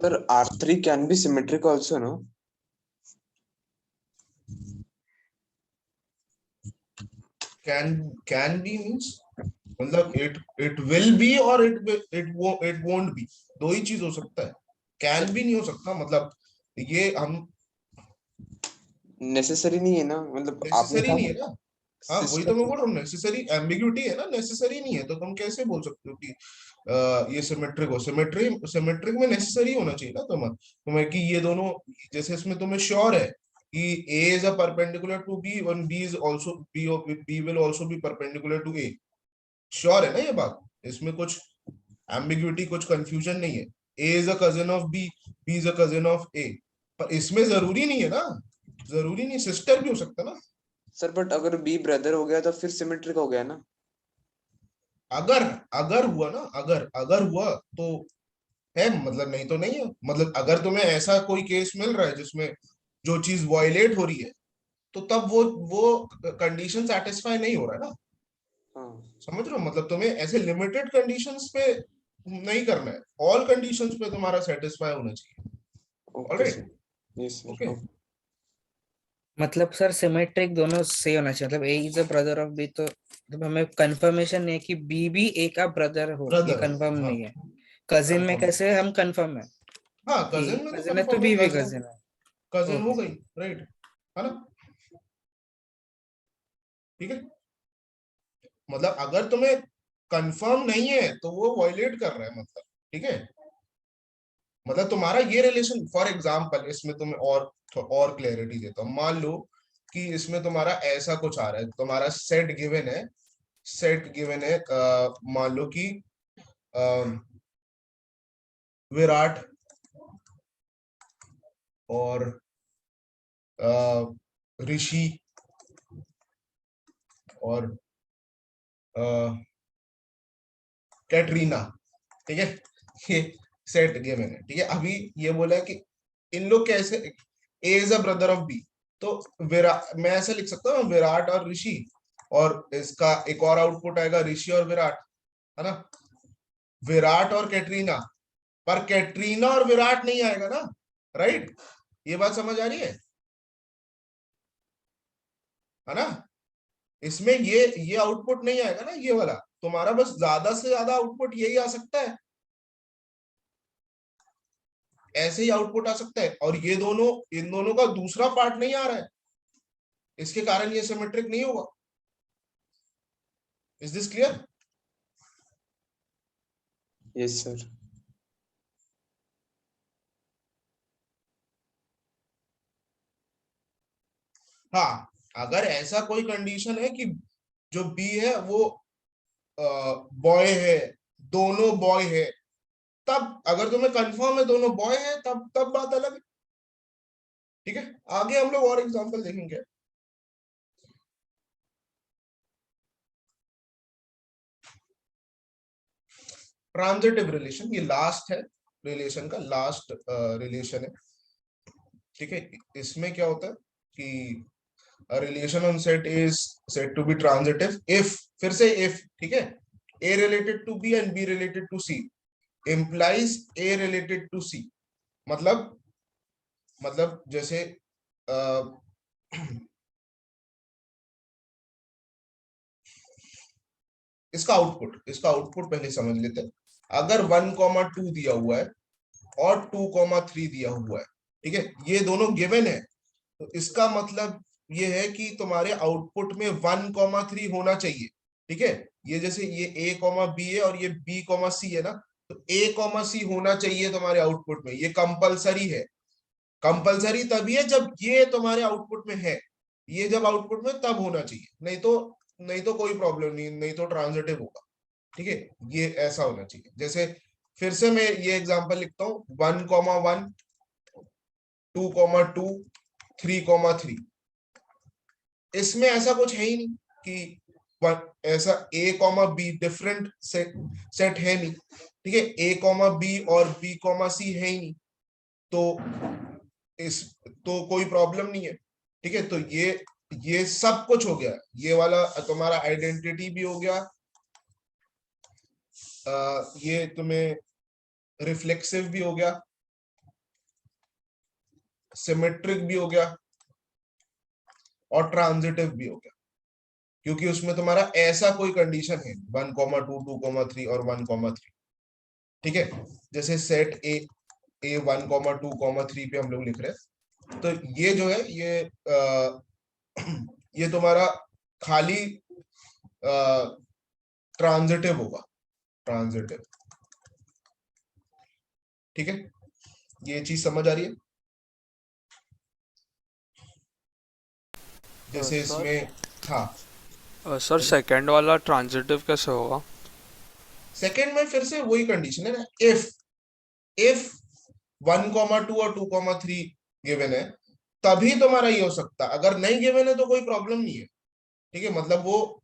Sir, R3 can be symmetric also, no? Can be means मतलब it will be और it won't be, दो ही चीज हो सकता है। कैन भी नहीं हो सकता, मतलब ये हम नेसेसरी नहीं है ना, मतलब आपने नेसेसरी नहीं है ना। हाँ, वही तो मैं बोल रहा हूँ, नेसेसरी एम्बिग्यूटी है ना, नेसेसरी नहीं है, तो तुम कैसे बोल सकते हो कि ये सिमेट्रिक हो। सिमेट्रिक में नेसेसरी होना चाहिए ना तुम्हें कि ये दोनों, जैसे इसमें तुम्हें श्योर है कि A is a perpendicular to B and B is also B will also be perpendicular to A, sure है ना ये बात, इसमें कुछ एम्बिग्यूटी, कुछ कंफ्यूजन नहीं है। A is a cousin of B, B is a cousin of A, पर इसमें जरूरी नहीं है ना, जरूरी नहीं, सिस्टर भी हो सकता ना। सर बट अगर बी ब्रदर हो गया तो फिर सिमेट्रिक हो गया ना। अगर हुआ ना, अगर हुआ तो है, मतलब नहीं तो नहीं है। मतलब अगर तुम्हें ऐसा कोई केस मिल रहा है जिसमें जो चीज वायलेट हो रही है, तो तब वो कंडीशन सेटिस्फाई नहीं हो रहा है ना। हाँ, समझ रहे हो, मतलब तुम्हें ऐसे लिमिटेड कंडीशंस पे नहीं करना है, ऑल कंडीशंस पे तुम्हारा सेटिस्फाई होना चाहिए। Okay alright, sir, yes okay. Sir. मतलब सर सिमेट्रिक दोनों से होना चाहिए, मतलब A is a brother of B, तो मतलब हमें कंफर्मेशन नहीं है कि बी भी ए का ब्रदर हो, ये ब्रदर हो, कंफर्म हाँ, नहीं है। कजिन में कंफर्म। कैसे हम कंफर्म है हाँ, कि कजिन में तो कजिन है तो कंफर्म है, बी भी कजिन, कजिन है। कजिन हो ओके। गई, राइट, है ना। ठीक है, मतलब अगर तुम्हें कंफर्म नहीं है तो वो वायलेट कर रहा है, मतलब, ठीक है। मतलब तुम्हारा ये रिलेशन, फॉर एग्जाम्पल, इसमें तुम्हें और क्लैरिटी देता हूँ। मान लो कि इसमें तुम्हारा ऐसा कुछ आ रहा है, तुम्हारा सेट गिवन है, मान लो कि विराट और ऋषि और कैटरीना, ठीक है, ये सेट गिवन है, ठीक है। अभी ये बोला है कि इन लोग कैसे, A is a brother of B, तो विराट, मैं ऐसे लिख सकता हूँ, विराट और ऋषि, और इसका एक और आउटपुट आएगा ऋषि और विराट, है ना, विराट और कैटरीना। पर कैटरीना और विराट नहीं आएगा ना, राइट? ये बात समझ आ रही है ना? इसमें ये आउटपुट नहीं आएगा ना, ये वाला तुम्हारा, बस ज्यादा से ज्यादा आउटपुट यही आ सकता है, ऐसे ही आउटपुट आ सकता है, और ये दोनों, इन दोनों का दूसरा पार्ट नहीं आ रहा है, इसके कारण ये सिमेट्रिक नहीं होगा। Is this clear? Yes sir. हाँ, अगर ऐसा कोई कंडीशन है कि जो बी है वो बॉय है, दोनों बॉय है, तब अगर तुम्हें कंफर्म है दोनों बॉय है, तब तब बात अलग है। ठीक है, आगे हम लोग और एग्जांपल देखेंगे। ट्रांजिटिव रिलेशन, ये लास्ट है रिलेशन का, लास्ट रिलेशन है। ठीक है, इसमें क्या होता है कि a relation on set is said to be transitive if, फिर से if, ठीक है, a related to b and b related to c implies a related to c। मतलब जैसे इसका आउटपुट पहले समझ लेते हैं। अगर 1,2 दिया हुआ है और 2,3 दिया हुआ है, ठीक है, ये दोनों गिवन है, तो इसका मतलब ये है कि तुम्हारे आउटपुट में 1,3 होना चाहिए। ठीक है, ये जैसे ये a कॉमा बी है और ये b कॉमा सी है ना, तो a कॉमा सी होना चाहिए तुम्हारे आउटपुट में, ये कंपलसरी है। कंपलसरी तभी है जब ये तुम्हारे आउटपुट में है, ये जब आउटपुट में तब होना चाहिए, नहीं तो कोई प्रॉब्लम नहीं, नहीं तो ट्रांजिटिव होगा। ठीक है, ये ऐसा होना चाहिए। जैसे फिर से मैं ये एग्जांपल लिखता हूँ, 1,1, 2,2, 3,3। इसमें ऐसा कुछ है ही नहीं कि ऐसा a comma be different set है नहीं। ठीक है, a कॉमा बी और b कॉमा सी है ही नहीं, तो कोई प्रॉब्लम नहीं है। ठीक है, तो ये सब कुछ हो गया, ये वाला तुम्हारा आइडेंटिटी भी हो गया, ये तुम्हें रिफ्लेक्सिव भी हो गया, सिमेट्रिक भी हो गया, और ट्रांजिटिव भी हो गया, क्योंकि उसमें तुम्हारा ऐसा कोई कंडीशन है 1,2, 2,3 और 1,3। ठीक है, जैसे सेट ए 1,2,3 पे हम लोग लिख रहे हैं, तो ये जो है ये तुम्हारा खाली ट्रांजिटिव होगा, ट्रांजिटिव। ठीक है, ये चीज समझ आ रही है? जैसे सर इसमें, हाँ सर बोलो। सेकंड वाला ट्रांजिटिव कैसे होगा? सेकेंड में फिर से वही कंडीशन है ना, इफ 1,2 और 2,3 गिवन है, तभी तुम्हारा ये हो सकता, अगर नहीं गिवन है तो कोई प्रॉब्लम नहीं है। ठीक है, मतलब वो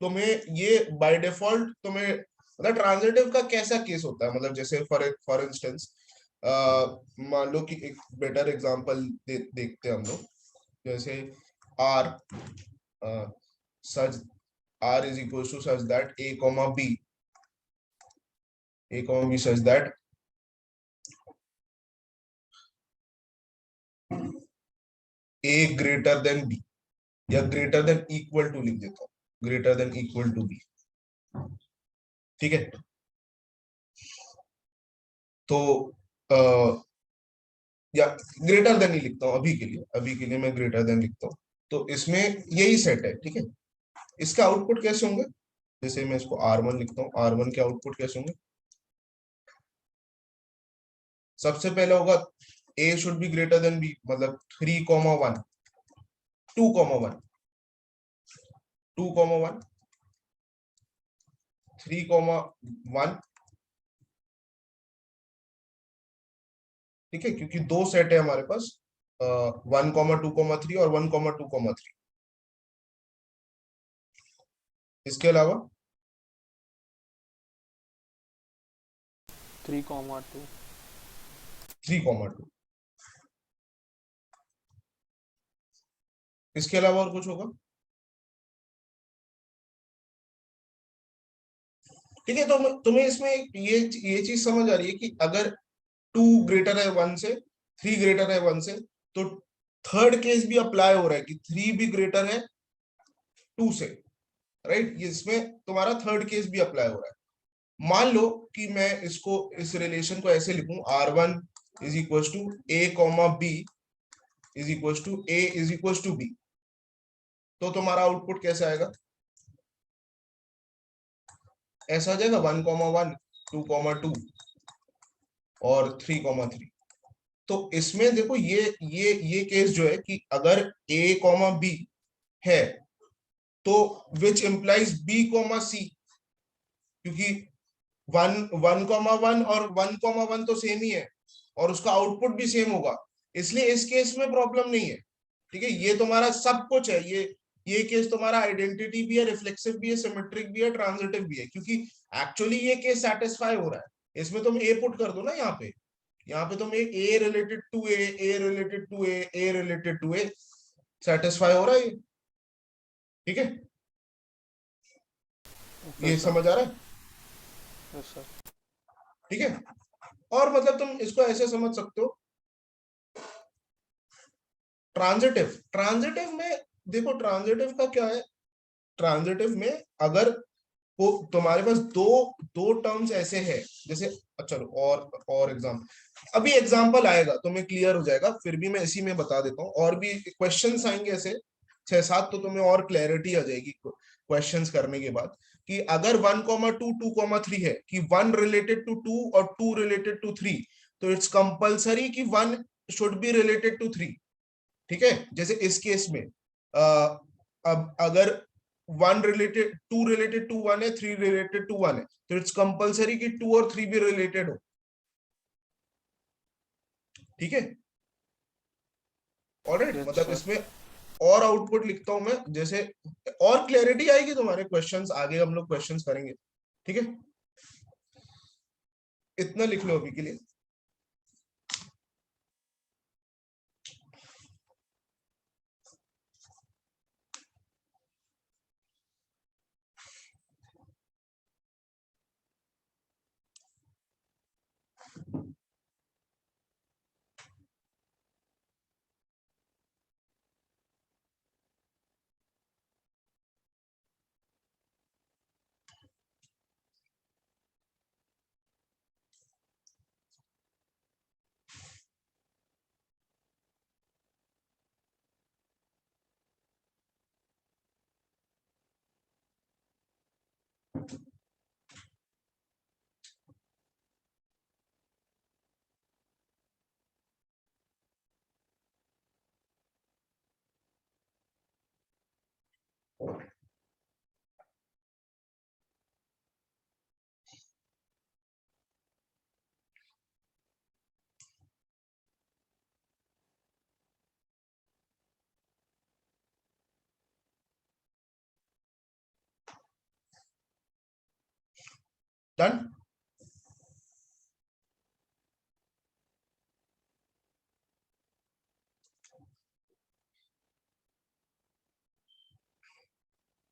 तुम्हें ये बाय डिफॉल्ट तुम्हें, मतलब ट्रांजिटिव का कैसा केस होता है, मतलब जैसे फॉर इंस्टेंस मान लो कि एक बेटर एग्जांपल देखते हैं हम लोग। जैसे R such R is equal to such that a comma b such that a greater than b, या ग्रेटर देन इक्वल टू लिख देता हूँ, greater than equal to b। ठीक है, तो या ग्रेटर देन ही लिखता हूँ अभी के लिए मैं ग्रेटर देन लिखता हूँ। तो इसमें यही सेट है। ठीक है, इसका आउटपुट कैसे होंगे, जैसे मैं इसको R1 लिखता हूँ, R1 के आउटपुट कैसे होंगे? सबसे पहले होगा a should be greater than b, मतलब 3,1, 2,1, 2,1, 3,1। ठीक है, क्योंकि दो सेट है हमारे पास, 1,2,3 और 1,2,3। इसके अलावा 3,2। 3,2। इसके अलावा और कुछ होगा? ठीक है, तो तुम्हें इसमें ये चीज समझ आ रही है कि अगर 2 ग्रेटर है 1 से, 3 ग्रेटर है 1 से, तो थर्ड केस भी अप्लाई हो रहा है कि 3 भी ग्रेटर है 2 से, राइट? ये इसमें तुम्हारा थर्ड केस भी अप्लाई हो रहा है। मान लो कि मैं इसको, इस रिलेशन को ऐसे लिखूं, R1 is equal to A comma B is equal to A is equal to B, तो तुम्हारा आउटपुट कैसे आएगा? ऐसा आ जाएगा 1,1 2,2 और 3,3। तो इसमें देखो ये केस जो है कि अगर A कॉमा B है तो which implies B comma C, क्योंकि 1,1 और 1,1 तो सेम ही है और उसका आउटपुट भी सेम होगा, इसलिए इस केस में प्रॉब्लम नहीं है। ठीक है, ये तुम्हारा सब कुछ है, ये केस तुम्हारा आइडेंटिटी भी है, रिफ्लेक्सिव भी है, सिमेट्रिक भी है, ट्रांजिटिव भी है, क्योंकि एक्चुअली ये केस सेटिस्फाई हो रहा है। इसमें तुम ए पुट कर दो ना, यहाँ पे तुम A related to A related to A related to A, satisfy हो रहा है ये। ठीक है, ओके ये सर। समझ आ रहा है? Yes sir. ठीक है, और मतलब तुम इसको ऐसे समझ सकते हो, ट्रांजिटिव में देखो, ट्रांजिटिव का क्या है, ट्रांजिटिव में अगर वो तुम्हारे पास दो दो टर्म्स ऐसे है, जैसे चलो और अभी एग्जांपल आएगा तो मैं क्लियर हो जाएगा, फिर भी मैं इसी में बता देता हूँ, और भी क्वेश्चंस आएंगे ऐसे 6-7, तो तुम्हें और क्लैरिटी आ जाएगी क्वेश्चंस करने के बाद, कि अगर 1,2 2,3 है, कि 1 रिलेटेड टू 2 और 2 रिलेटेड टू 3, तो इट्स कंपल्सरी कि 1 शुड बी रिलेटेड टू 3। ठीक है, जैसे इस केस में अब अगर 2 रिलेटेड टू 1 है, 3 रिलेटेड टू 1 है, तो इट्स कंपल्सरी कि 2 और 3 भी रिलेटेड हो। ठीक है, ऑलराइट, यस मतलब सर। इसमें और आउटपुट लिखता हूं मैं, जैसे और क्लैरिटी आएगी तुम्हारे क्वेश्चंस, आगे हम लोग क्वेश्चंस करेंगे। ठीक है, इतना लिख लो अभी के लिए। डन।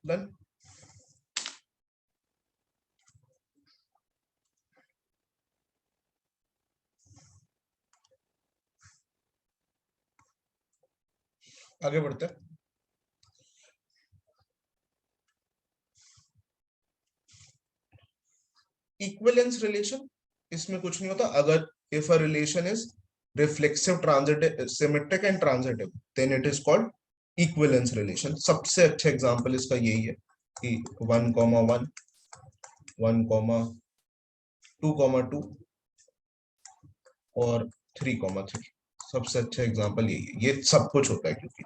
डन। आगे बढ़ते हैं। इक्विवेलेंस रिलेशन, इसमें कुछ नहीं होता, अगर if a relation is reflexive, transitive, symmetric and transitive, then it is called equivalence relation. सबसे अच्छा एग्जांपल इसका यही है कि 1,1 1,2,2 और 3,3, सबसे अच्छा एग्जांपल यही है, ये सब कुछ होता है क्योंकि,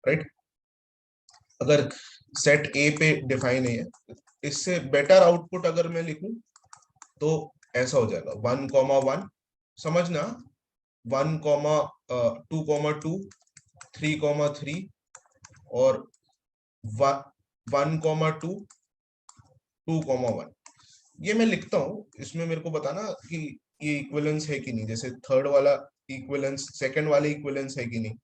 राइट? अगर सेट ए पे डिफाइन है, इससे बेटर आउटपुट अगर मैं लिखूं तो ऐसा हो जाएगा 1,1, समझना, 1,2,2 3,3 और 1,2 2,1। ये मैं लिखता हूँ, इसमें मेरे को बताना कि ये इक्विवेलेंस है कि नहीं, जैसे थर्ड वाला इक्विवेलेंस, सेकंड वाले इक्विवेलेंस है कि नहीं।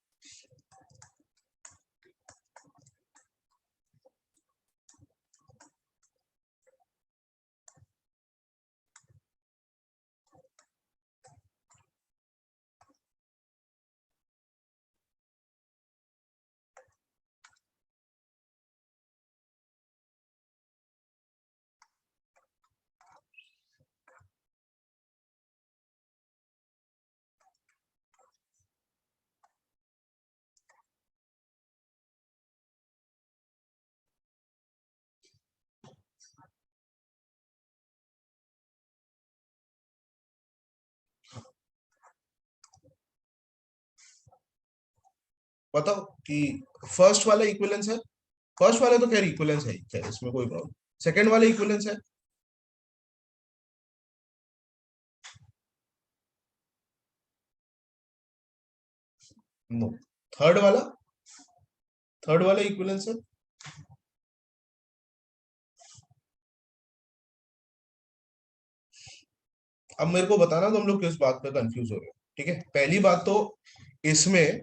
बताओ कि फर्स्ट वाला इक्विवेलेंस है, फर्स्ट वाला तो खैर इक्विवेलेंस है, खैर इसमें कोई प्रॉब्लम। सेकंड वाला इक्विवेलेंस है, नो। थर्ड वाला, थर्ड वाला इक्विवेलेंस है, अब मेरे को बताना तुम लोग किस बात पे कंफ्यूज हो रहे हो। ठीक है, पहली बात तो इसमें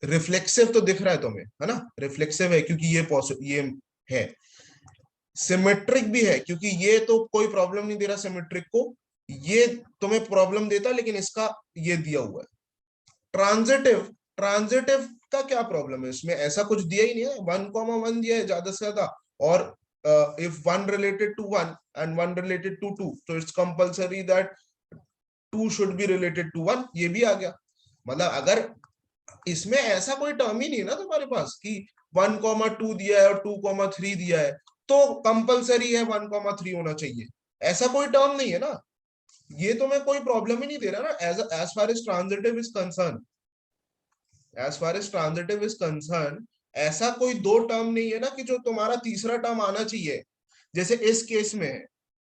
रिफ्लेक्सिव तो दिख रहा है तुम्हें, है ना, रिफ्लेक्सिव है क्योंकि ये है, सिमेट्रिक भी है क्योंकि ये तो कोई प्रॉब्लम नहीं दे रहा सिमेट्रिक को, ये तुम्हें प्रॉब्लम देता लेकिन इसका ये दिया हुआ है। ट्रांजिटिव, ट्रांजिटिव का क्या प्रॉब्लम है इसमें, ऐसा कुछ दिया ही नहीं है, 1,1 दिया है ज्यादा से ज्यादा, और if one related to one and one related to two, तो it's compulsory that two should be related to one, ये भी आ गया। मतलब अगर इसमें ऐसा कोई टर्म ही नहीं है ना तुम्हारे पास कि 1,2 दिया है और 2,3 दिया है तो कंपलसरी है 1,3 होना चाहिए, ऐसा कोई टर्म नहीं है ना, ये तो मैं कोई प्रॉब्लम ही नहीं दे रहा ना as far as transitive is concerned, as far as transitive is concerned ऐसा कोई दो टर्म नहीं है ना कि जो तुम्हारा तीसरा टर्म आना चाहिए। जैसे इस केस में है,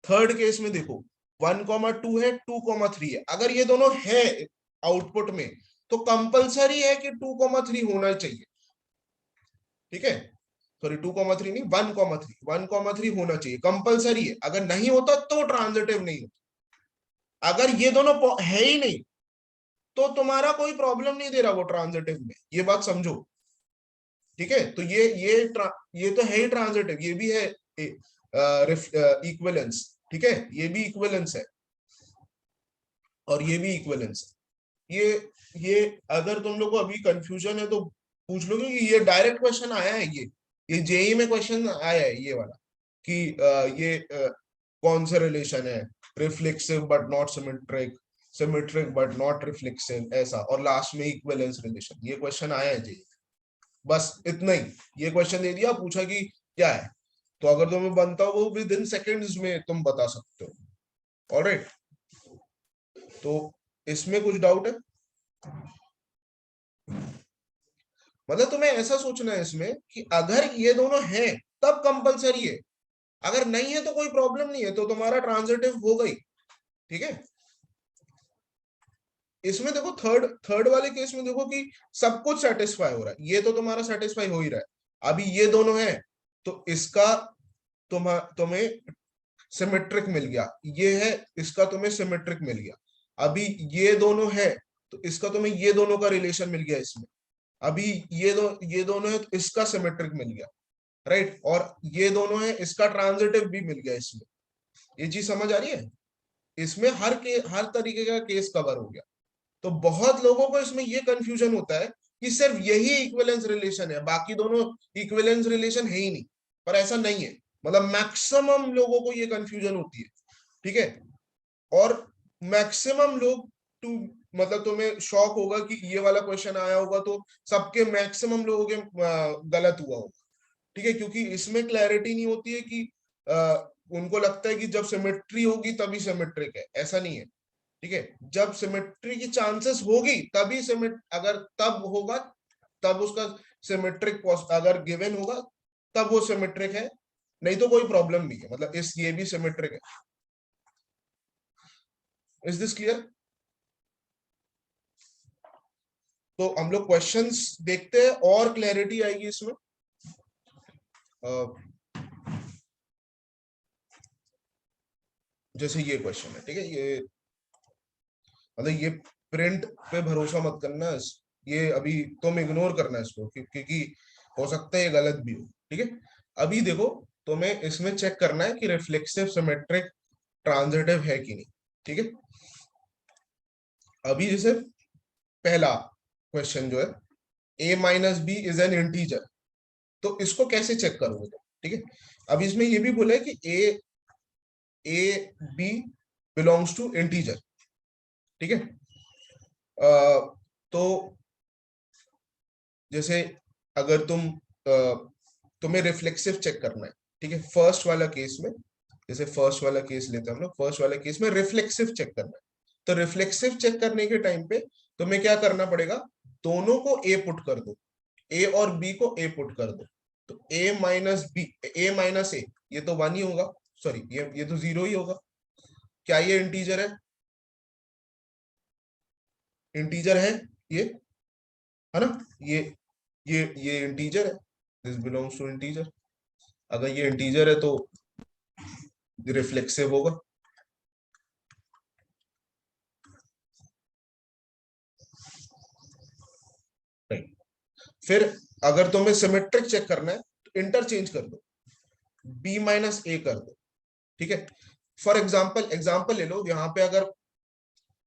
थर्ड केस में देखो 1,2 है 2,3 है, अगर ये दोनों है आउटपुट में तो कंपलसरी है कि 2,3 होना चाहिए। ठीक है, सॉरी 2,3 नहीं 1,3, 1,3 होना चाहिए, कंपलसरी है, अगर नहीं होता तो ट्रांजिटिव नहीं होता। अगर ये दोनों है ही नहीं तो तुम्हारा कोई प्रॉब्लम नहीं दे रहा वो ट्रांजिटिव में, ये बात समझो। ठीक है, तो ये तो है ही ट्रांजिटिव, ये भी है इक्विवेलेंस। ठीक है, ये भी इक्विवेलेंस है और ये भी इक्विवेलेंस है। ये अगर तुम लोग को अभी कंफ्यूजन है तो पूछ लो, क्योंकि ये डायरेक्ट क्वेश्चन आया है, ये जेई में क्वेश्चन आया है ये वाला कि ये कौन सा रिलेशन है, reflexive but not symmetric, symmetric but not reflexive, ऐसा, और लास्ट में इक्विवेलेंस रिलेशन, ये क्वेश्चन आया है जेई। बस इतना ही, ये क्वेश्चन दे दिया, पूछा कि क्या है, तो अगर तुम्हें बनता हो वो विद इन सेकेंड्स में तुम बता सकते हो। ऑलराइट, तो इसमें कुछ डाउट है? मतलब तुम्हें ऐसा सोचना है इसमें कि अगर ये दोनों हैं तब कंपलसरी है, अगर नहीं है तो कोई प्रॉब्लम नहीं है, तो तुम्हारा ट्रांजिटिव हो गई। ठीक है, इसमें देखो थर्ड वाले केस में देखो कि सब कुछ सेटिस्फाई हो रहा है, ये तो तुम्हारा सेटिस्फाई हो ही रहा है, अभी ये दोनों हैं तो इसका तुम्हें सिमेट्रिक मिल गया, ये है इसका तुम्हें सिमेट्रिक मिल गया, अभी ये दोनों है तो इसका तुम्हें ये दोनों का रिलेशन मिल गया इसमें, अभी ये दोनों है तो इसका सिमेट्रिक मिल गया, राइट, और ये दोनों है इसका ट्रांजिटिव भी मिल गया इसमें। ये चीज समझ आ रही है, इसमें हर तरीके का केस कवर हो गया। तो बहुत लोगों को इसमें ये कंफ्यूजन होता है कि सिर्फ यही इक्विवेलेंस रिलेशन है, बाकी दोनों इक्विवेलेंस रिलेशन है ही नहीं, पर ऐसा नहीं है, मतलब मैक्सिमम लोगों को ये कंफ्यूजन होती है। ठीक है, और मैक्सिमम लोग टू मतलब तुम्हें शॉक होगा कि ये वाला क्वेश्चन आया होगा तो सबके मैक्सिमम लोगों के गलत हुआ होगा। ठीक है, क्योंकि इसमें क्लैरिटी नहीं होती है कि उनको लगता है कि जब सिमेट्री होगी तभी सिमेट्रिक है, ऐसा नहीं है। ठीक है, जब सिमेट्री की चांसेस होगी तभी अगर तब होगा तब उसका सिमेट्रिक अगर गिवन होगा तब वो सिमेट्रिक है, नहीं तो कोई प्रॉब्लम नहीं है, मतलब ये भी सिमेट्रिक है। Is this clear? तो हम लोग क्वेश्चंस देखते हैं और क्लैरिटी आएगी इसमें। जैसे ये क्वेश्चन है, ठीक है, ये मतलब ये प्रिंट पे भरोसा मत करना, ये अभी तुम इग्नोर करना इसको क्योंकि हो सकता है ये गलत भी हो। ठीक है, अभी देखो तुम्हें इसमें चेक करना है कि रिफ्लेक्सिव सिमेट्रिक ट्रांजिटिव है कि नहीं। ठीक है, अभी जैसे पहला क्वेश्चन जो है a minus B is an integer, तो इसको कैसे चेक करोगे तुम? ठीक है, अब इसमें ये भी बोला है कि a b belongs to integer. ठीक है, तो जैसे अगर तुम्हें रिफ्लेक्सिव चेक करना है, ठीक है, फर्स्ट वाला केस में, जैसे फर्स्ट वाला केस लेते हैं हम लोग, फर्स्ट वाला केस में रिफ्लेक्सिव चेक करना है, तो रिफ्लेक्सिव चेक करने के टाइम पे तुम्हें क्या करना पड़ेगा, दोनों को ए पुट कर दो, ए और बी को ए पुट कर दो, तो ए माइनस बी, ए माइनस ए, ये तो 1 ही होगा, सॉरी ये तो 0 ही होगा। क्या ये इंटीजर है? इंटीजर है ये, है ना? ये इंटीजर है, दिस बिलोंग्स टू इंटीजर। अगर ये इंटीजर है तो रिफ्लेक्सिव होगा। फिर अगर तुम्हें सिमेट्रिक चेक करना है तो इंटरचेंज कर दो, b माइनस ए कर दो, ठीक है। फॉर एग्जाम्पल ले लो, यहाँ पे अगर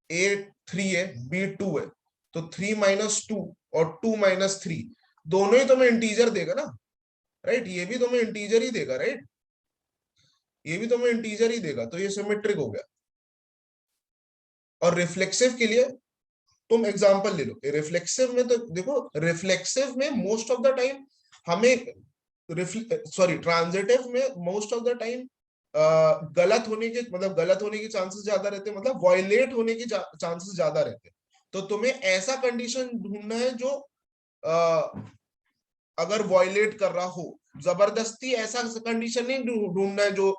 a 3 है, b 2 है, तो 3 माइनस 2 और 2 माइनस 3 दोनों ही तुम्हें इंटीजर देगा ना, राइट? ये भी तुम्हें इंटीजर ही देगा, राइट? ये भी तुम्हें इंटीजर ही देगा, तो ये सिमेट्रिक हो गया। और रिफ्लेक्सिव के लिए तुम एग्जांपल ले लो, रिफ्लेक्सिव में तो देखो, रिफ्लेक्सिव में मोस्ट ऑफ द टाइम हमें, सॉरी ट्रांजिटिव में मोस्ट ऑफ द टाइम गलत होने के, मतलब गलत होने के चांसेस ज्यादा रहते हैं, मतलब वायलेट होने के चांसेस ज्यादा रहते हैं। तो तुम्हें ऐसा कंडीशन ढूंढना है जो अगर वायलेट कर रहा हो, जबरदस्ती ऐसा कंडीशन नहीं ढूंढना है जो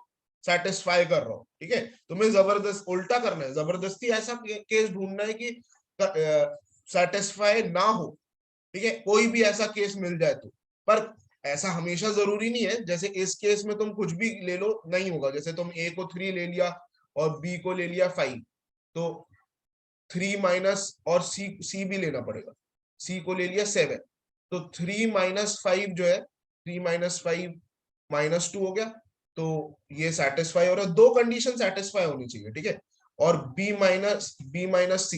सेटिस्फाई कर रहा हो, ठीक है? तुम्हें जबरदस्त उल्टा करना है, जबरदस्ती ऐसा केस ढूंढना है कि सेटिस्फाई ना हो, ठीक है? कोई भी ऐसा केस मिल जाए तो, पर ऐसा हमेशा जरूरी नहीं है। जैसे इस केस में तुम कुछ भी ले लो नहीं होगा, जैसे तुम ए को 3 ले लिया और बी को ले लिया 5, तो 3 माइनस, और सी भी लेना पड़ेगा, सी को ले लिया 7, तो 3 माइनस 5 जो है, 3 माइनस 5 माइनस 2 हो गया, तो ये सेटिस्फाई हो रहा है। दो कंडीशन सेटिस्फाई होनी चाहिए, ठीक है? और बी माइनस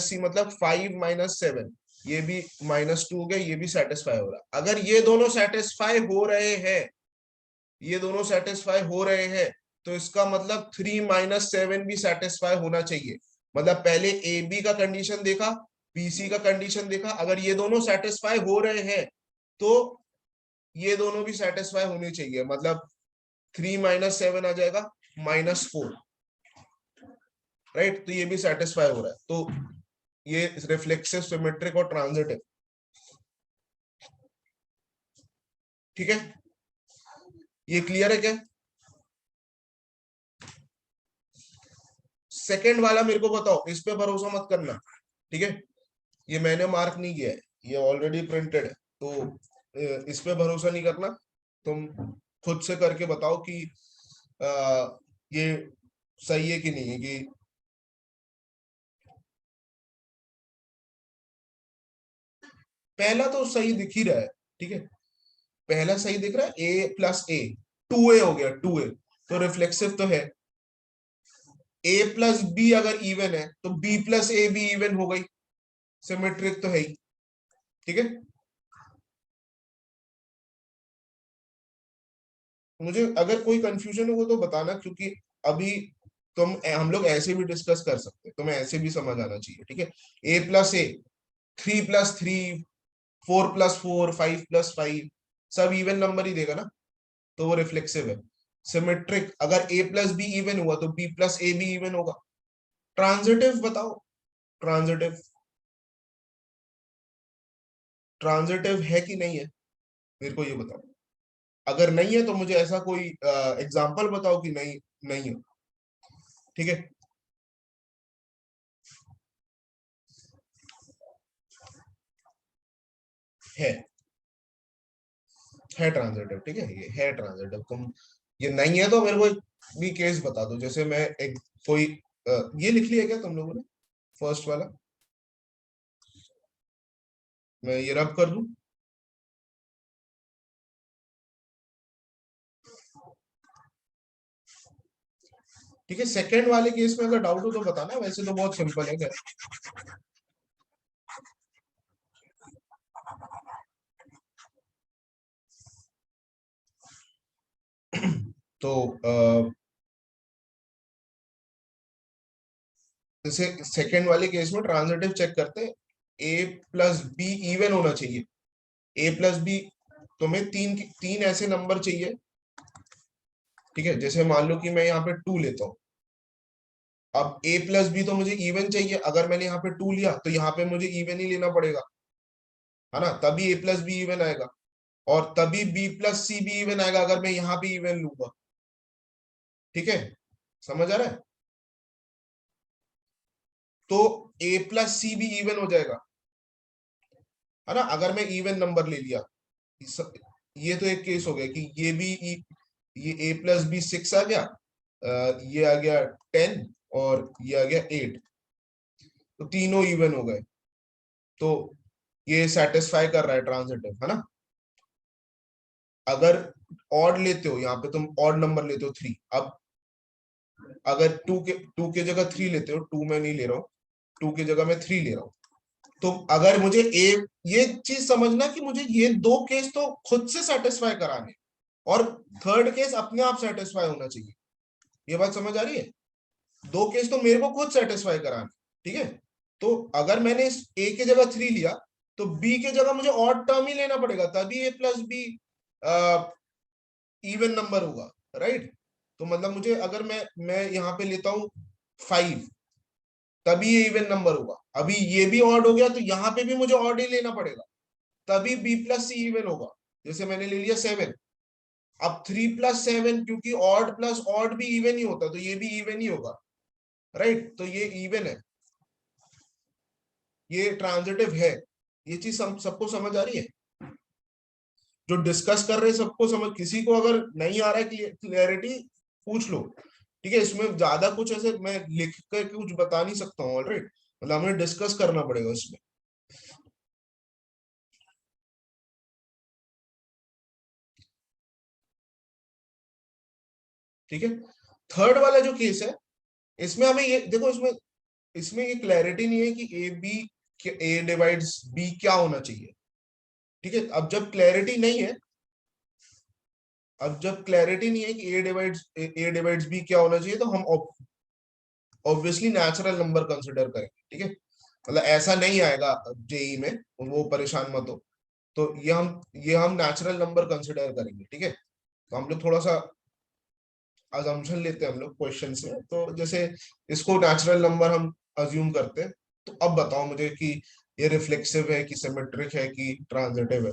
सी मतलब 5 माइनस 7, ये भी -2 हो गया, ये भी सेटिस्फाई हो रहा है। अगर ये दोनों सेटिस्फाई हो रहे हैं, ये दोनों सेटिस्फाई हो रहे हैं, तो इसका मतलब 3 माइनस 7 भी सेटिस्फाई होना चाहिए। मतलब पहले ए बी का कंडीशन देखा, बी सी का कंडीशन देखा, अगर ये दोनों सेटिस्फाई हो रहे हैं तो ये दोनों भी सेटिस्फाई होने चाहिए, मतलब 3 माइनस 7 आ जाएगा -4, राइट? तो ये भी सेटिस्फाई हो रहा है, तो ये रिफ्लेक्सिव, सिमेट्रिक और ट्रांजिटिव, ठीक है? ये क्लियर है क्या? सेकंड वाला मेरे को बताओ, इस पे भरोसा मत करना, ठीक है? ये मैंने मार्क नहीं किया है, ये ऑलरेडी प्रिंटेड है, तो इस पे भरोसा नहीं करना। तुम खुद से करके बताओ कि ये सही है कि नहीं है। कि पहला तो सही दिख ही रहा है, ठीक है? पहला सही दिख रहा है, ए प्लस ए, 2a हो गया, 2a, तो रिफ्लेक्सिव तो है। ए प्लस बी अगर इवन है तो बी प्लस ए भी इवन हो गई, सिमेट्रिक तो है ही, ठीक है? मुझे अगर कोई कंफ्यूजन हो तो बताना, क्योंकि अभी हम लोग ऐसे भी डिस्कस कर सकते हैं, तुम्हें ऐसे भी समझ आना चाहिए, ठीक है? ए प्लस ए, 3+3, 4+4, 5+5, सब इवन नंबर ही देगा ना, तो वो रिफ्लेक्सिव है। सिमेट्रिक, अगर ए प्लस बी इवन हुआ तो बी प्लस ए भी इवन होगा। ट्रांजिटिव बताओ, ट्रांजिटिव, ट्रांजिटिव है कि नहीं है, मेरे को ये बताओ। अगर नहीं है तो मुझे ऐसा कोई एग्जांपल बताओ कि नहीं, नहीं है, ठीक है? है ट्रांजिटिव, ठीक है? ये है ट्रांजिटिव। तुम ये नहीं है तो मेरे को भी केस बता दो, जैसे मैं एक कोई ये लिख लिया क्या तुम लोगों ने, फर्स्ट वाला? मैं ये रब कर दूं? ठीक है, सेकंड वाले केस में अगर डाउट हो तो बताना, वैसे तो बहुत सिंपल है। तो जैसे सेकंड वाले केस में ट्रांजिटिव चेक करते हैं, ए प्लस बी इवन होना चाहिए। ए प्लस बी, तुम्हें तीन ऐसे नंबर चाहिए, ठीक है? जैसे मान लो कि मैं यहाँ पे 2 लेता हूँ, अब a प्लस बी तो मुझे इवन चाहिए, अगर मैंने यहाँ पे 2 लिया तो यहाँ पे मुझे इवन ही लेना पड़ेगा, है ना, तभी a प्लस बी इवन आएगा, और तभी b प्लस सी भी इवन आएगा अगर मैं यहाँ पे इवन लूंगा। ठीक है, समझ आ रहा है? तो a प्लस सी भी इवन हो जाएगा, है ना, अगर मैं इवन नंबर ले लिया। ये तो एक केस हो गया कि ये भी ये a प्लस बी 6 आ गया, ये आ गया 10 और ये आ गया 8, तो तीनों इवन हो गए, तो ये सेटिस्फाई कर रहा है ट्रांजिटिव, है ना। अगर ऑड लेते हो, यहाँ पे तुम ऑड नंबर लेते हो 3, अब अगर 2 के जगह 3 लेते हो, 2 मैं नहीं ले रहा हूँ, 2 की जगह मैं 3 ले रहा हूँ, तो अगर मुझे ये चीज समझना कि मुझे ये 2 केस तो खुद से सेटिस्फाई कराने, और थर्ड केस अपने आप सेटिस्फाई होना चाहिए। ये बात समझ आ रही है? 2 केस तो मेरे को खुद सेटिस्फाई कराने, ठीक है। तो अगर मैंने इस a की जगह 3 लिया, तो b की जगह मुझे ऑड टर्म ही लेना पड़ेगा, तभी a plus be even number होगा, राइट। तो मतलब मुझे, अगर मैं यहाँ पे लेता हूँ 5, तभी ये इवन नंबर होगा। अभी ये भी ऑड हो गया तो यहाँ पे भी मुझे ऑड ही लेना पड़ेगा, तभी b प्लस सी इवन होगा। जैसे मैंने ले लिया 7, अब 3 प्लस 7, क्योंकि ऑड प्लस ऑड भी इवन ही होता है, तो ये भी इवन ही होगा, राइट। तो ये इवन है, ये ट्रांजिटिव है। ये चीज सबको समझ आ रही है? जो डिस्कस कर रहे हैं सबको समझ, किसी को अगर नहीं आ रहा है क्लियरिटी पूछ लो, ठीक है। इसमें ज्यादा कुछ ऐसे मैं लिख कर कुछ बता नहीं सकता हूँ, ऑलराइट, मतलब हमें डिस्कस करना पड़ेगा इसमें। ठीक है, थर्ड वाला जो केस है, इसमें हमें ये देखो, इसमें इसमें ये क्लैरिटी नहीं है कि ए डिवाइड्स बी क्या होना चाहिए। ठीक है, अब जब क्लैरिटी नहीं है, कि ए डिवाइड्स बी क्या होना चाहिए, तो हम ऑब्वियसली नेचुरल नंबर कंसिडर करेंगे। ठीक है, मतलब ऐसा नहीं आएगा जेई में, वो परेशान मत हो। तो ये हम नेचुरल नंबर कंसिडर करेंगे। ठीक है, तो हम लोग थोड़ा सा अजम्पशन लेते हैं हम लोग क्वेश्चन में, तो जैसे इसको नेचुरल नंबर हम अज्यूम करते हैं। तो अब बताओ मुझे कि ये रिफ्लेक्सिव है कि सिमेट्रिक है कि ट्रांजिटिव है।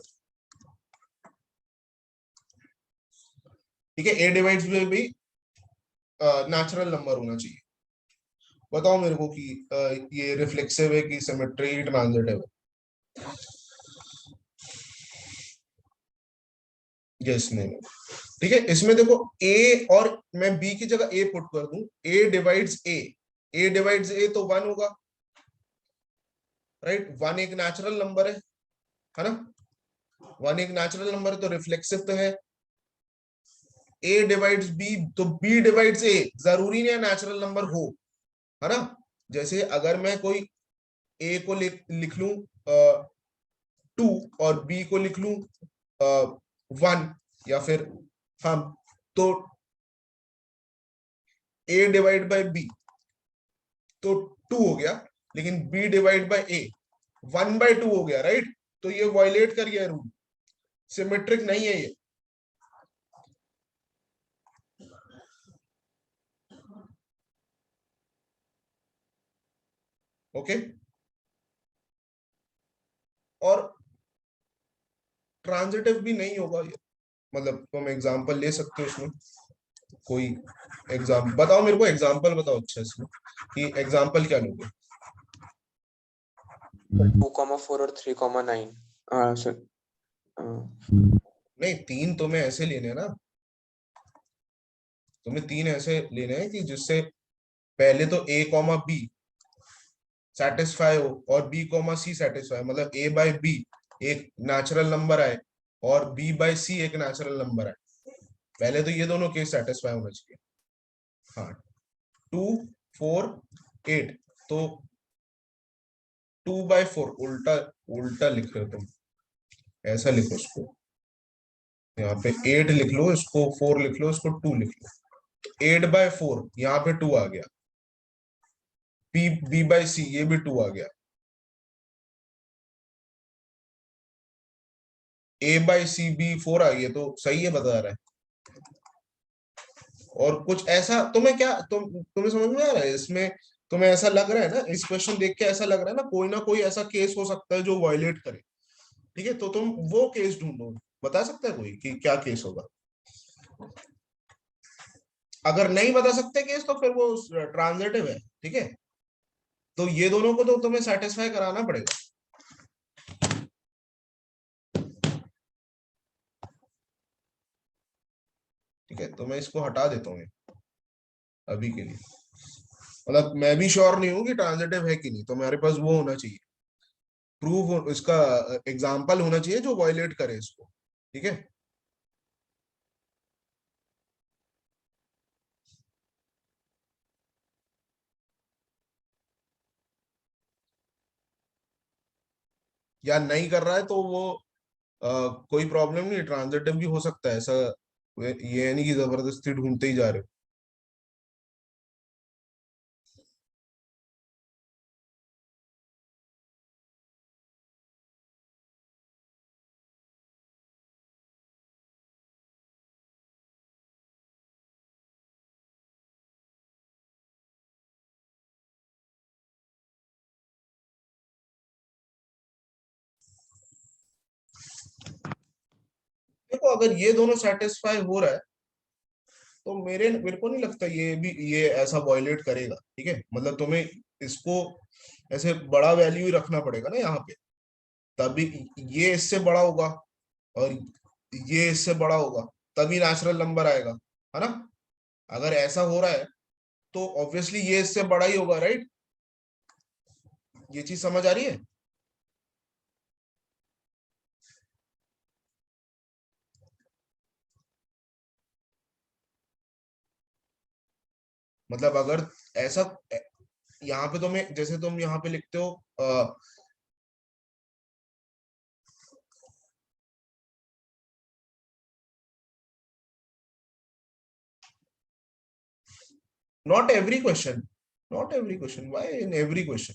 ठीक है, ए डिवाइड्स में भी नेचुरल नंबर होना चाहिए। बताओ मेरे को कि ये रिफ्लेक्सिव है कि सिमेट्रिक ट्रांजिटिव है। यस, नहीं। ठीक है, इसमें देखो ए, और मैं बी की जगह ए पुट कर दूं, ए डिवाइड्स ए तो 1 होगा, राइट। 1 एक नेचुरल नंबर है ना, 1 एक नेचुरल नंबर है, तो रिफ्लेक्सिव तो है। ए डिवाइड्स बी, तो बी डिवाइड्स ए, जरूरी नहीं है नेचुरल नंबर हो, है ना। जैसे अगर मैं कोई ए को लिख लूं 2 और बी को लिख लूं 1, या फिर हम, तो ए डिवाइड बाय बी तो 2 हो गया, लेकिन बी डिवाइड बाय ए 1/2 हो गया, राइट। तो ये वायलेट कर गया रूल, सिमेट्रिक नहीं है ये। ओके, और ट्रांजिटिव भी नहीं होगा ये, मतलब तुम एग्जांपल ले सकते हो इसमें। कोई बताओ मेरे को, एग्जांपल बताओ अच्छा इसमें, कि एग्जांपल क्या लोगे। 2,4 और 3,9। हाँ सर। नहीं, 3 तुम्हें ऐसे लेने हैं ना, तुम्हें 3 ऐसे लेने हैं कि जिससे पहले तो a कॉमा बी सेटिस्फाई हो और b कॉमा सी सेटिस्फाई, मतलब a बाय बी एक नेचुरल नंबर आए और b बाय सी एक नेचुरल नंबर आए। पहले तो ये दोनों केस सेटिस्फाई होना चाहिए। हाँ, 2 4 8, तो 2/4 उल्टा उल्टा लिख रहे हो तुम, ऐसा लिखो इसको, यहाँ पे 8 लिख लो, इसको 4 लिख लो, इसको 2 लिख लो, 8/4 यहाँ पे 2 आ गया, b बाय सी ये भी 2 आ गया, a बाय सी भी 4 आ गई है, तो सही है, बता रहा है। और कुछ ऐसा तुम्हें क्या तुम्हें समझ में आ रहा है इसमें? तुम्हें ऐसा लग रहा है ना, इस क्वेश्चन देख के ऐसा लग रहा है ना कोई ऐसा केस हो सकता है जो वायलेट करे। ठीक है, तो तुम वो केस ढूंढो। बता सकता है कोई कि क्या केस होगा? अगर नहीं बता सकते केस तो फिर वो ट्रांजिटिव है। ठीक है, तो ये दोनों को तो तुम्हें सेटिस्फाई कराना पड़ेगा। ठीक है, तो मैं इसको हटा देता हूँ अभी के लिए। मतलब मैं भी श्योर नहीं हूँ कि ट्रांजिटिव है कि नहीं, तो मेरे पास वो होना चाहिए, प्रूफ इसका एग्जाम्पल होना चाहिए जो वायलेट करे इसको। ठीक है, या नहीं कर रहा है तो वो कोई प्रॉब्लम नहीं, ट्रांजिटिव भी हो सकता है ऐसा। ये है नहीं कि जबरदस्ती ढूंढते ही जा रहे हो। देखो, अगर ये दोनों सेटिस्फाई हो रहा है तो मेरे को नहीं लगता ये ऐसा वॉयलेट करेगा। ठीक है, मतलब तुम्हें इसको ऐसे बड़ा वैल्यू ही रखना पड़ेगा ना यहाँ पे, तभी ये इससे बड़ा होगा और ये इससे बड़ा होगा, तभी नेचुरल नंबर आएगा, है ना? अगर ऐसा हो रहा है तो ऑब्वियसली ये इससे बड़ा ही होगा, राइट? ये चीज समझ आ रही है? मतलब अगर ऐसा यहाँ पे तुम्हें, जैसे तुम यहाँ पे लिखते हो not every question, not every question, why in every question?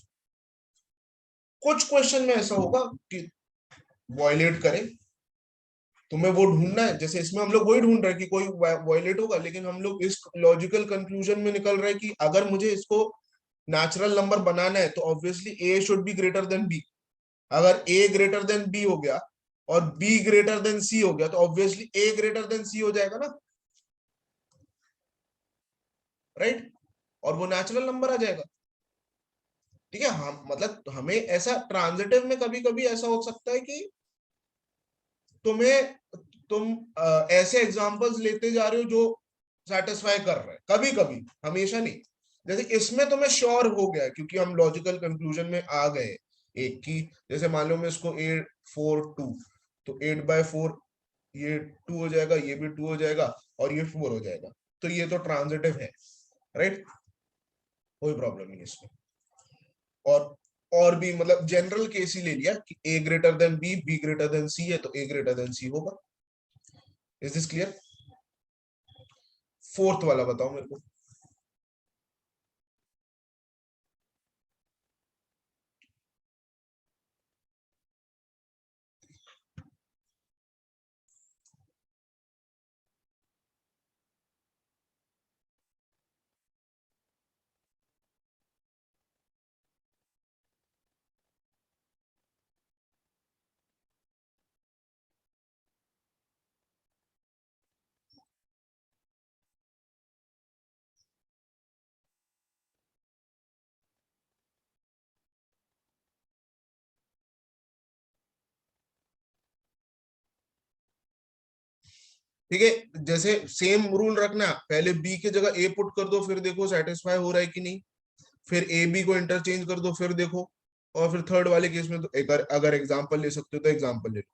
कुछ क्वेश्चन में ऐसा होगा कि वॉयलेट करे, तुम्हें वो ढूंढना है। जैसे इसमें हम लोग वही ढूंढ रहे हैं कि कोई वॉयलेट होगा, लेकिन हम लोग इस लॉजिकल कंक्लूजन में निकल रहे हैं कि अगर मुझे इसको नेचुरल नंबर बनाना है तो obviously A should be greater than B. अगर ए ग्रेटर देन बी हो गया और बी ग्रेटर देन सी हो गया तो ऑब्वियसली ए ग्रेटर देन सी हो जाएगा ना, राइट? और वो नेचुरल नंबर आ जाएगा। ठीक है, हम मतलब हमें ऐसा ट्रांजिटिव में कभी कभी ऐसा हो सकता है कि तुम्हें तुम ऐसे एग्जांपल्स लेते जा रहे हो जो सेटिस्फाई कर रहे हैं, कभी कभी, हमेशा नहीं। जैसे इसमें तुम्हें श्योर हो गया क्योंकि हम लॉजिकल कंक्लूजन में आ गए एक की, जैसे मान लो मैं इसको 8 4 2, तो 8/4 ये 2 हो जाएगा, ये भी 2 हो जाएगा और ये 4 हो जाएगा, तो ये तो ट्रांजिटिव है, राइट? कोई प्रॉब्लम नहीं इसमें। और भी मतलब जनरल केस ही ले लिया कि A greater than B, B greater than C है तो ए ग्रेटर देन सी होगा। Is this clear? फोर्थ वाला बताओ मेरे को। ठीक है, जैसे सेम रूल रखना, पहले बी की जगह ए पुट कर दो, फिर देखो सेटिस्फाई हो रहा है कि नहीं। फिर ए बी को इंटरचेंज कर दो, फिर देखो। और फिर थर्ड वाले केस में तो एक अगर एग्जांपल ले सकते हो तो एग्जांपल ले लो।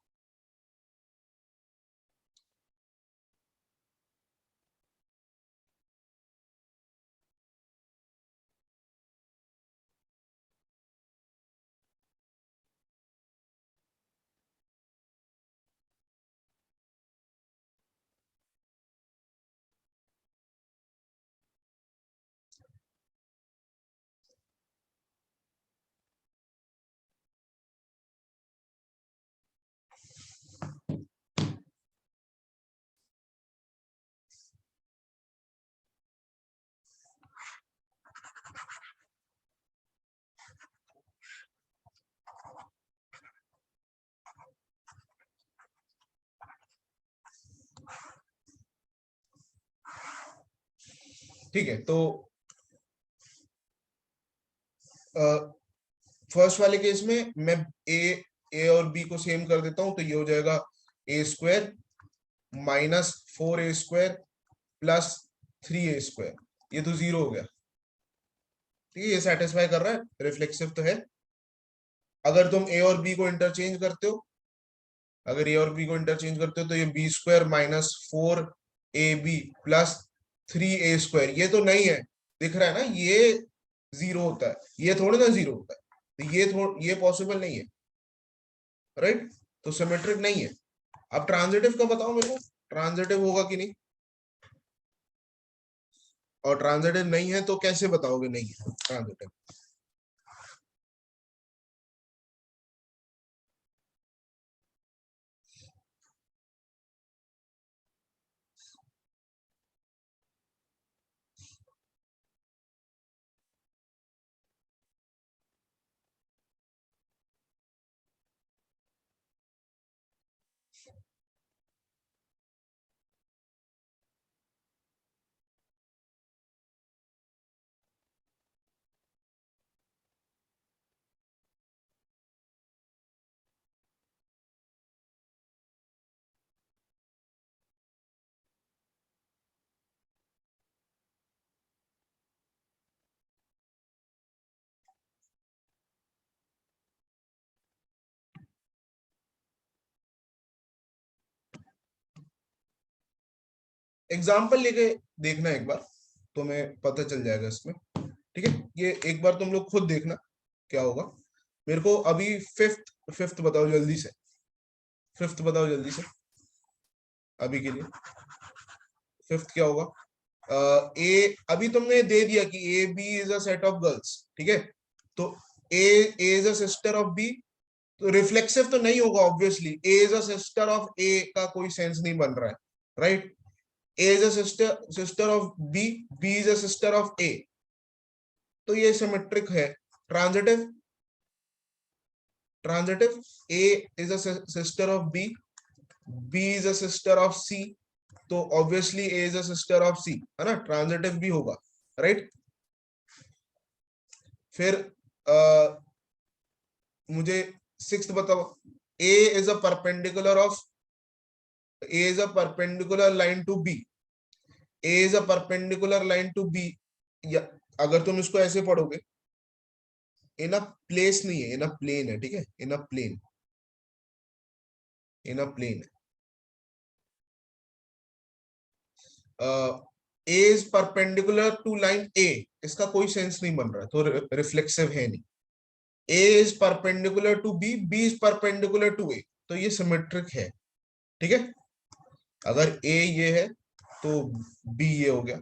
ठीक है, तो फर्स्ट वाले केस में मैं ए और बी को सेम कर देता हूं, तो ये हो जाएगा A square minus 4a square plus 3a square, ये तो 0 हो गया। ठीक है, ये सेटिस्फाई कर रहा है, रिफ्लेक्सिव तो है। अगर तुम ए और बी को इंटरचेंज करते हो, अगर ए और बी को इंटरचेंज करते हो, तो ये B square minus 4ab plus 3a square, ये तो नहीं है, दिख रहा है ना, ये 0 होता है, ये थोड़ा ना 0 होता है, तो ये पॉसिबल नहीं है, राइट? तो सिमेट्रिक नहीं है। अब ट्रांजिटिव का बताओ मेरे को, ट्रांजिटिव होगा कि नहीं, और ट्रांजिटिव नहीं है तो कैसे बताओगे नहीं है ट्रांजिटिव? एग्जाम्पल लेके देखना एक बार, तुम्हें पता चल जाएगा इसमें। ठीक है, ये एक बार तुम लोग खुद देखना क्या होगा। मेरे को अभी फिफ्थ फिफ्थ बताओ जल्दी से, फिफ्थ बताओ जल्दी से अभी के लिए। फिफ्थ क्या होगा? ए अभी तुमने दे दिया कि A B is a set of girls, ठीक है, तो A is a sister of B, तो रिफ्लेक्सिव तो नहीं होगा obviously, A is a sister of A का कोई सेंस नहीं बन रहा है, right? A is a sister of B, B is a sister of A, तो ये सिमेट्रिक है। Transitive, transitive, A is a sister of B, B is a sister of सी, तो obviously A is a sister of C, है ना, transitive भी होगा, right? फिर मुझे सिक्स्थ बताओ। A is a perpendicular of, A is a perpendicular line to B, A is a perpendicular line to B, या अगर तुम इसको ऐसे पढ़ोगे, इन अ प्लेस नहीं है, इन अ प्लेन है, ठीक है, in a plane, in a plane A is perpendicular to line A, इसका कोई सेंस नहीं बन रहा है, तो रिफ्लेक्सिव है नहीं। A is perpendicular to B, B is perpendicular to A, तो ये सिमेट्रिक है, ठीक है। अगर ए ये है तो बी ये हो गया।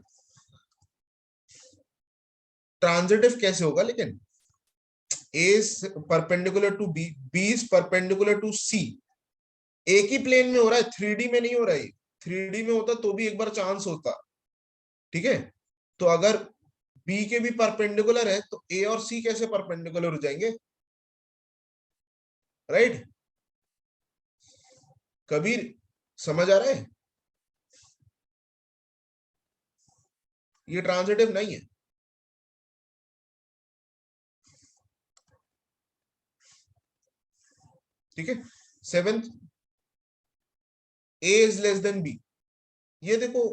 ट्रांजिटिव कैसे होगा लेकिन? A is perpendicular to B, B is perpendicular to C, एक ही प्लेन में हो रहा है, 3D में नहीं हो रहा है। 3D में होता तो भी एक बार चांस होता, ठीक है। तो अगर बी के भी परपेंडिकुलर है तो ए और सी कैसे परपेंडिकुलर हो जाएंगे, राइट? कबीर, समझ आ रहा है? ये ट्रांजिटिव नहीं है। ठीक है, seventh, A is less than B, ये देखो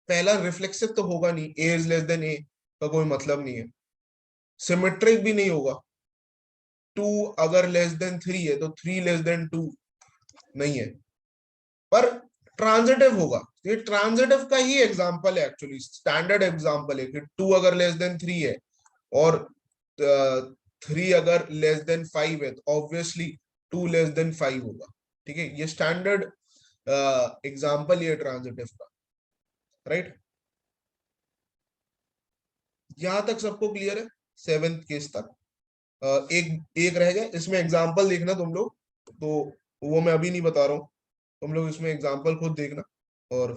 पहला रिफ्लेक्सिव तो होगा नहीं, A is less than A का कोई मतलब नहीं है, सिमेट्रिक भी नहीं होगा। 2 अगर लेस देन 3 है तो 3 लेस देन 2 नहीं है, पर ट्रांजिटिव होगा। ये ट्रांजिटिव का ही एग्जांपल है, एक्चुअली स्टैंडर्ड एग्जांपल है कि 2 अगर लेस देन 3 है और 3 अगर लेस देन 5 है तो ऑब्वियसली 2 लेस देन 5 होगा, ठीक है। ये स्टैंडर्ड एग्जांपल ये ट्रांजिटिव का, राइट? यहां तक सबको क्लियर है, सेवेंथ केस तक। एक एक रह गया, इसमें एग्जांपल देखना तुम लोग, तो वो मैं अभी नहीं बता रहा हूँ, तुम लोग इसमें एग्जांपल खुद देखना और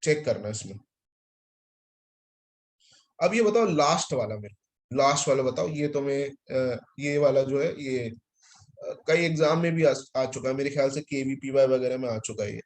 चेक करना इसमें। अब ये बताओ लास्ट वाला, मेरे लास्ट वाला बताओ, ये तो मैं ये वाला जो है ये कई एग्जाम में भी आ चुका है, मेरे ख्याल से KVPY वगैरह में आ चुका है ये।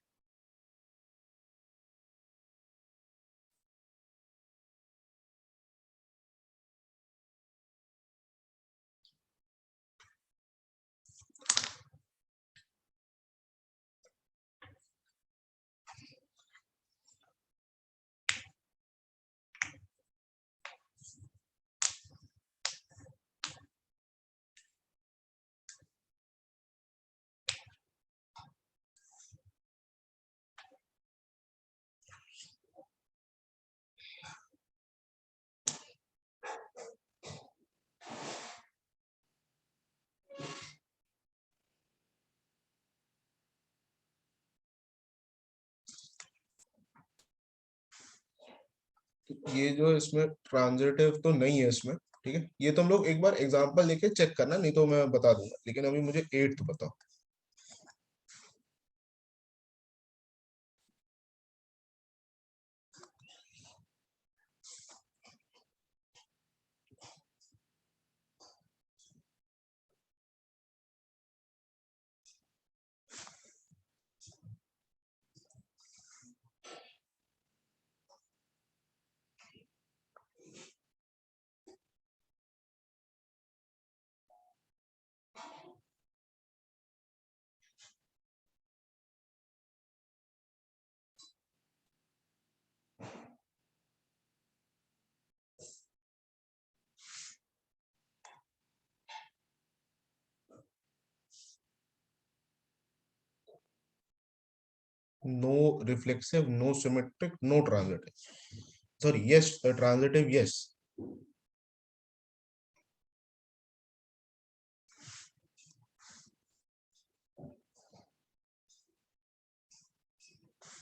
ये जो इसमें ट्रांजिटिव तो नहीं है इसमें, ठीक है, ये तुम लोग एक बार एग्जांपल लेके चेक करना, नहीं तो मैं बता दूंगा, लेकिन अभी मुझे 8th बताओ। No reflexive, no symmetric, no transitive, sorry yes transitive yes.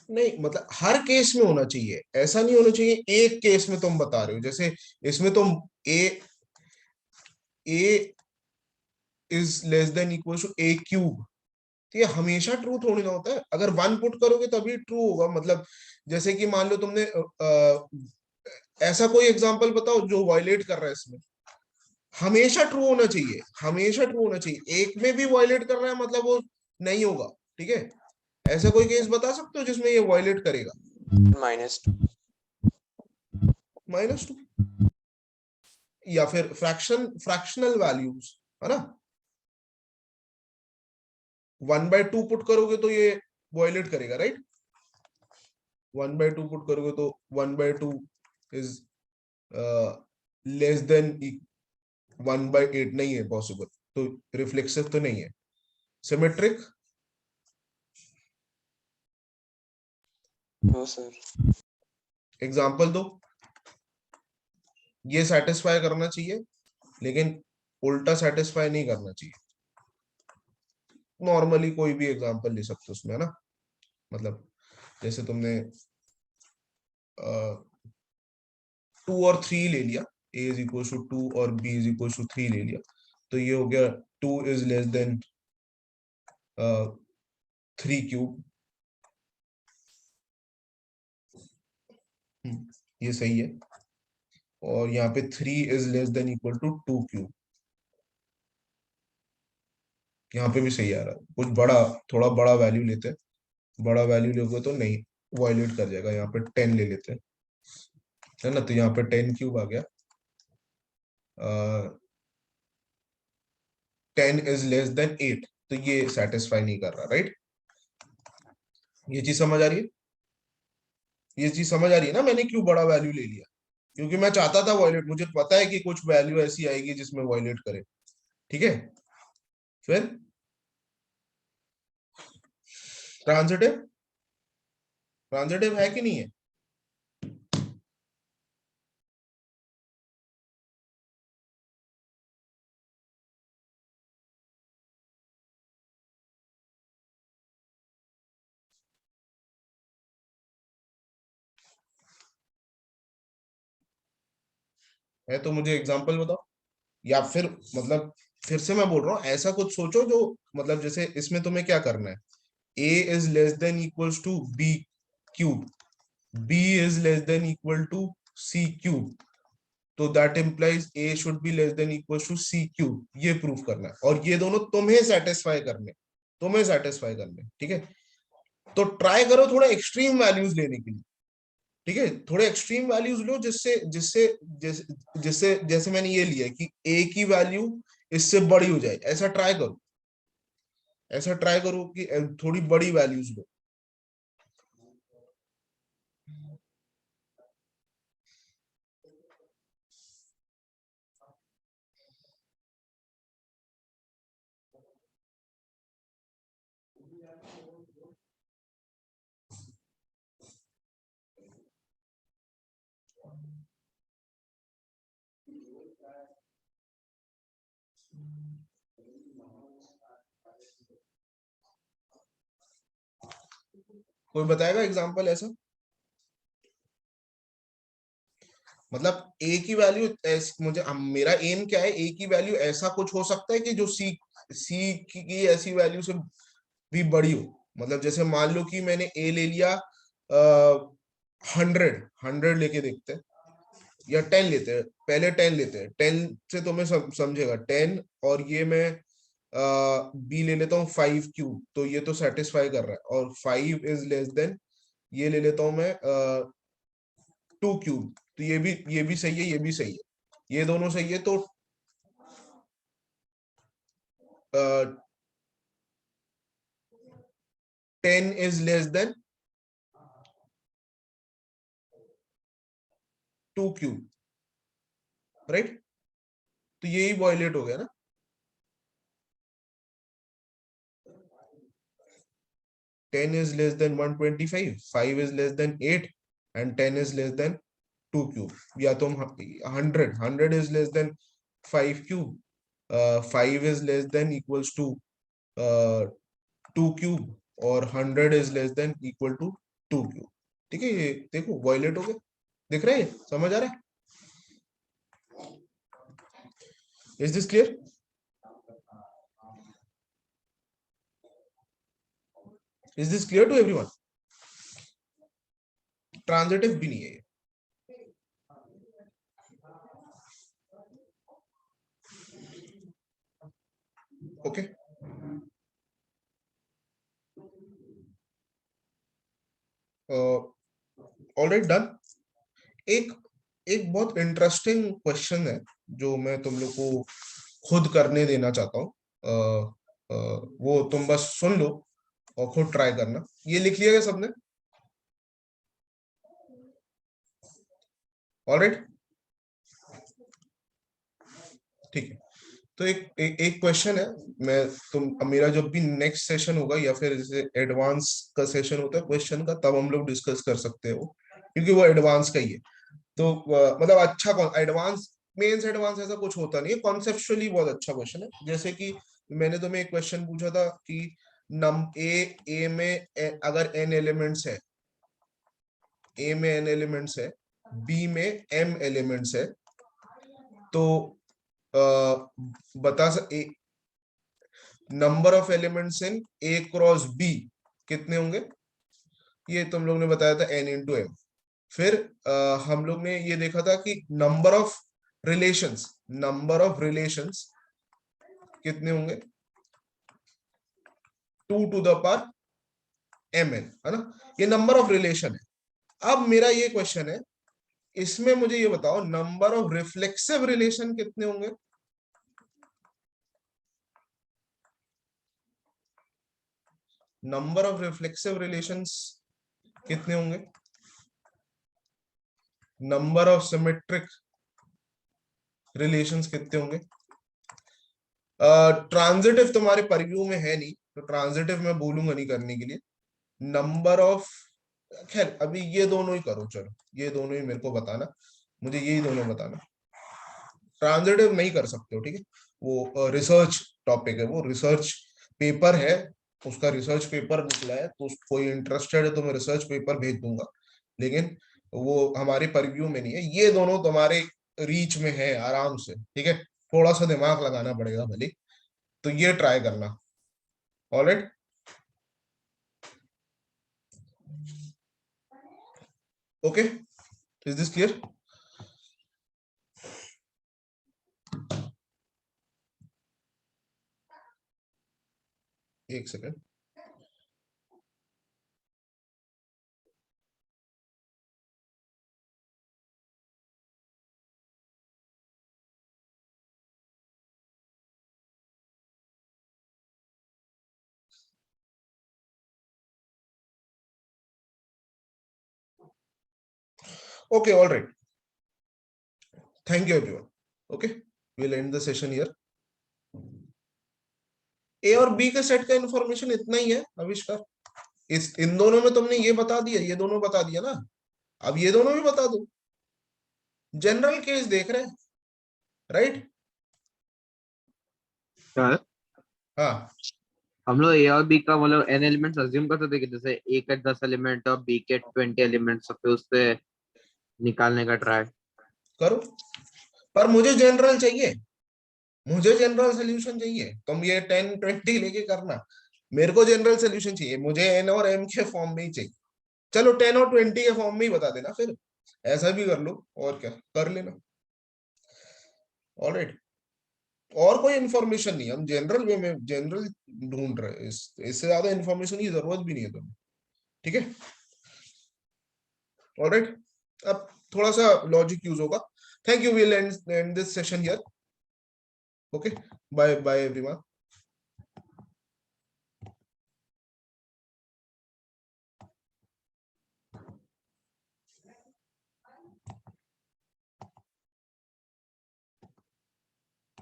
नहीं मतलब हर केस में होना चाहिए, ऐसा नहीं होना चाहिए एक केस में तुम बता रहे हो, जैसे इसमें तुम A is less than equal to A cube, तो ये हमेशा ट्रू थोड़ी ना होता है, अगर वन पुट करोगे तभी ट्रू होगा, मतलब जैसे कि मान लो तुमने ऐसा कोई एग्जांपल बताओ जो वायलेट कर रहा है इसमें, हमेशा ट्रू होना चाहिए, हमेशा ट्रू होना चाहिए, एक में भी वायलेट कर रहा है मतलब वो नहीं होगा, ठीक है। ऐसा कोई केस बता सकते हो जिसमें ये वायलेट करेगा? -2 -2, या फिर फ्रैक्शनल वैल्यूज, है ना, 1/2 पुट करोगे तो ये वायलेट करेगा, राइट। 1/2 पुट करोगे तो 1/2 इज लेस देन 1/8, नहीं है पॉसिबल, तो रिफ्लेक्सिव तो नहीं है। Symmetric, no sir. एग्जांपल दो। ये सेटिस्फाई करना चाहिए लेकिन उल्टा सेटिस्फाई नहीं करना चाहिए। नॉर्मली कोई भी एग्जांपल ले सकते हो उसमें, है ना, मतलब जैसे तुमने 2 और 3 ले लिया, a इज इक्वल टू 2 और b इज इक्वल टू 3 ले लिया, तो ये हो गया 2 इज लेस देन 3 क्यूब, ये सही है। और यहाँ पे 3 is less than equal to 2 cube, यहाँ पे भी सही आ रहा है। कुछ बड़ा, थोड़ा बड़ा वैल्यू लेते हैं, बड़ा वैल्यू लोगे तो नहीं वायलेट कर जाएगा। यहाँ पे 10 ले लेते हैं, है ना, तो यहाँ पे 10 क्यूब आ गया। 10 इज लेस देन 8, तो ये सेटिस्फाई नहीं कर रहा, राइट। ये चीज समझ आ रही है, ये चीज समझ आ रही है ना, मैंने क्यों बड़ा वैल्यू ले लिया, क्योंकि मैं चाहता था वायलेट, मुझे पता है कि कुछ वैल्यू ऐसी आएगी जिसमें वायलेट करे, ठीक है। फिर ट्रांजिटिव, ट्रांजिटिव है कि नहीं है? है तो मुझे एग्जांपल बताओ, या फिर मतलब फिर से मैं बोल रहा हूँ, ऐसा कुछ सोचो जो मतलब जैसे इसमें तुम्हें क्या करना है, a is less than equals to b cube, b is less than equal to c cube, तो that implies a should be less than equal to c cube, ये प्रूफ करना है, और ये दोनों तुम्हें सेटिस्फाई करने, तुम्हें सेटिस्फाई करने, ठीक है। तो ट्राई करो थोड़ा एक्सट्रीम वैल्यूज लेने के लिए, ठीक है, थोड़े एक्सट्रीम वैल्यूज लो, जिससे जिससे जिससे जिससे जैसे मैंने ये लिया कि a की वैल्यू इससे बड़ी हो जाए, ऐसा ट्राई करो, ऐसा ट्राई करो कि थोड़ी बड़ी वैल्यूज लो। कोई बताएगा एग्जांपल ऐसा? मतलब ए की वैल्यू मुझे मेरा एम क्या है, ए की वैल्यू ऐसा कुछ हो सकता है कि जो सी की ऐसी वैल्यू से भी बड़ी हो। मतलब जैसे मान लो कि मैंने ए ले लिया 100 लेके देखते हैं, या 10 लेते हैं, पहले 10 लेते हैं, 10 से तो मैं समझेगा 10, और ये मैं बी ले लेता हूँ 5 क्यूब, तो ये तो सेटिस्फाई कर रहा है, और 5 इज लेस देन, ये ले लेता हूँ मैं 2 क्यूब, तो ये भी सही है, ये भी सही है, ये दोनों सही है, तो 10 is less than 2 cube, right? तो यही वॉयलेट हो गया ना। Ten is less than 125, 5 is less than 8, and 10 is less than 2 cube, या तो 100 is less than 5 cube, 5 is less than equals to 2 cube, और 100 is less than equal to 2 cube. ठीक है, ये देखो वॉयलेट हो गया, दिख रहा है, समझ आ रहा है? Is this clear? Is this clear to everyone? Transitive भी नहीं है ये। Okay, alright, done. एक एक बहुत इंटरेस्टिंग क्वेश्चन है जो मैं तुम लोग को खुद करने देना चाहता हूँ। वो तुम बस सुन लो और खुद ट्राई करना। ये लिख लिया गया सबने? ऑलराइट, ठीक है। तो एक क्वेश्चन है, मैं मेरा जब भी नेक्स्ट सेशन होगा, या फिर जैसे एडवांस का सेशन होता है क्वेश्चन का, तब हम लोग डिस्कस कर सकते हो, क्योंकि वो एडवांस का ही है। तो मतलब अच्छा एडवांस, मेंस एडवांस ऐसा कुछ होता नहीं है, कॉन्सेप्चुअली बहुत अच्छा क्वेश्चन है। जैसे कि मैंने तुम्हें एक क्वेश्चन पूछा था कि ए में अगर n एलिमेंट्स है, ए में n एलिमेंट्स है, बी में m एलिमेंट्स है, तो बता number of elements in A cross B कितने होंगे? ये तुम लोग ने बताया था n इंटू एम। फिर हम लोग ने ये देखा था कि नंबर ऑफ रिलेशंस कितने होंगे? 2 टू द पावर mn, है ना? ये नंबर ऑफ रिलेशन है। अब मेरा ये क्वेश्चन है, इसमें मुझे ये बताओ नंबर ऑफ रिफ्लेक्सिव रिलेशन कितने होंगे? नंबर ऑफ रिफ्लेक्सिव रिलेशंस कितने होंगे? नंबर ऑफ सिमेट्रिक रिलेशंस कितने होंगे? ट्रांजिटिव तुम्हारे परव्यू में है नहीं, तो ट्रांजिटिव मैं बोलूंगा नहीं करने के लिए। नंबर ऑफ, खैर अभी ये दोनों ही करो, चलो ये दोनों ही मेरे को बताना, मुझे यही दोनों बताना। ट्रांजिटिव नहीं कर सकते हो, ठीक है? वो रिसर्च टॉपिक है, वो रिसर्च पेपर है, उसका रिसर्च पेपर निकला है, तो कोई इंटरेस्टेड है तो मैं रिसर्च पेपर भेज दूंगा, लेकिन वो हमारे परव्यू में नहीं है। ये दोनों तुम्हारे रीच में है आराम से, ठीक है? थोड़ा सा दिमाग लगाना पड़ेगा भले, तो ये ट्राई करना। Alright, okay, is this clear? एक second. Okay, all right. Thank you, everyone. Okay, we'll end the session here. ए और बी के सेट का इंफॉर्मेशन इतना ही है आविष्कार। इन दोनों में तुमने ये बता दिया, ये दोनों बता दिया ना, अब ये दोनों भी बता दो। जनरल केस देख रहे हैं, राइट? सर हाँ, हम लोग ए और बी का मतलब एन एलिमेंट्स अज्यूम कर सकते हैं कि जैसे ए के 10 एलिमेंट और बी के 20 एलिमेंट्स, फिर उससे निकालने का ट्राई। करो, पर मुझे जनरल चाहिए, मुझे जनरल सोल्यूशन चाहिए। तुम ये 10-20 लेके करना, मेरे को जनरल सोल्यूशन चाहिए, मुझे एन और एम के फॉर्म में ही चाहिए। चलो 10 और 20 के फॉर्म में ही बता देना, फिर ऐसा भी कर लो, और क्या कर लेना। ऑलराइट, और कोई इन्फॉर्मेशन नहीं, हम जनरल वे में जनरल ढूंढ रहे हैं, इससे ज्यादा इन्फॉर्मेशन की जरूरत भी नहीं है तुम्हें, ठीक है। ऑलराइट, अब थोड़ा सा लॉजिक यूज होगा। Thank you, will end this session here. Okay, bye bye everyone.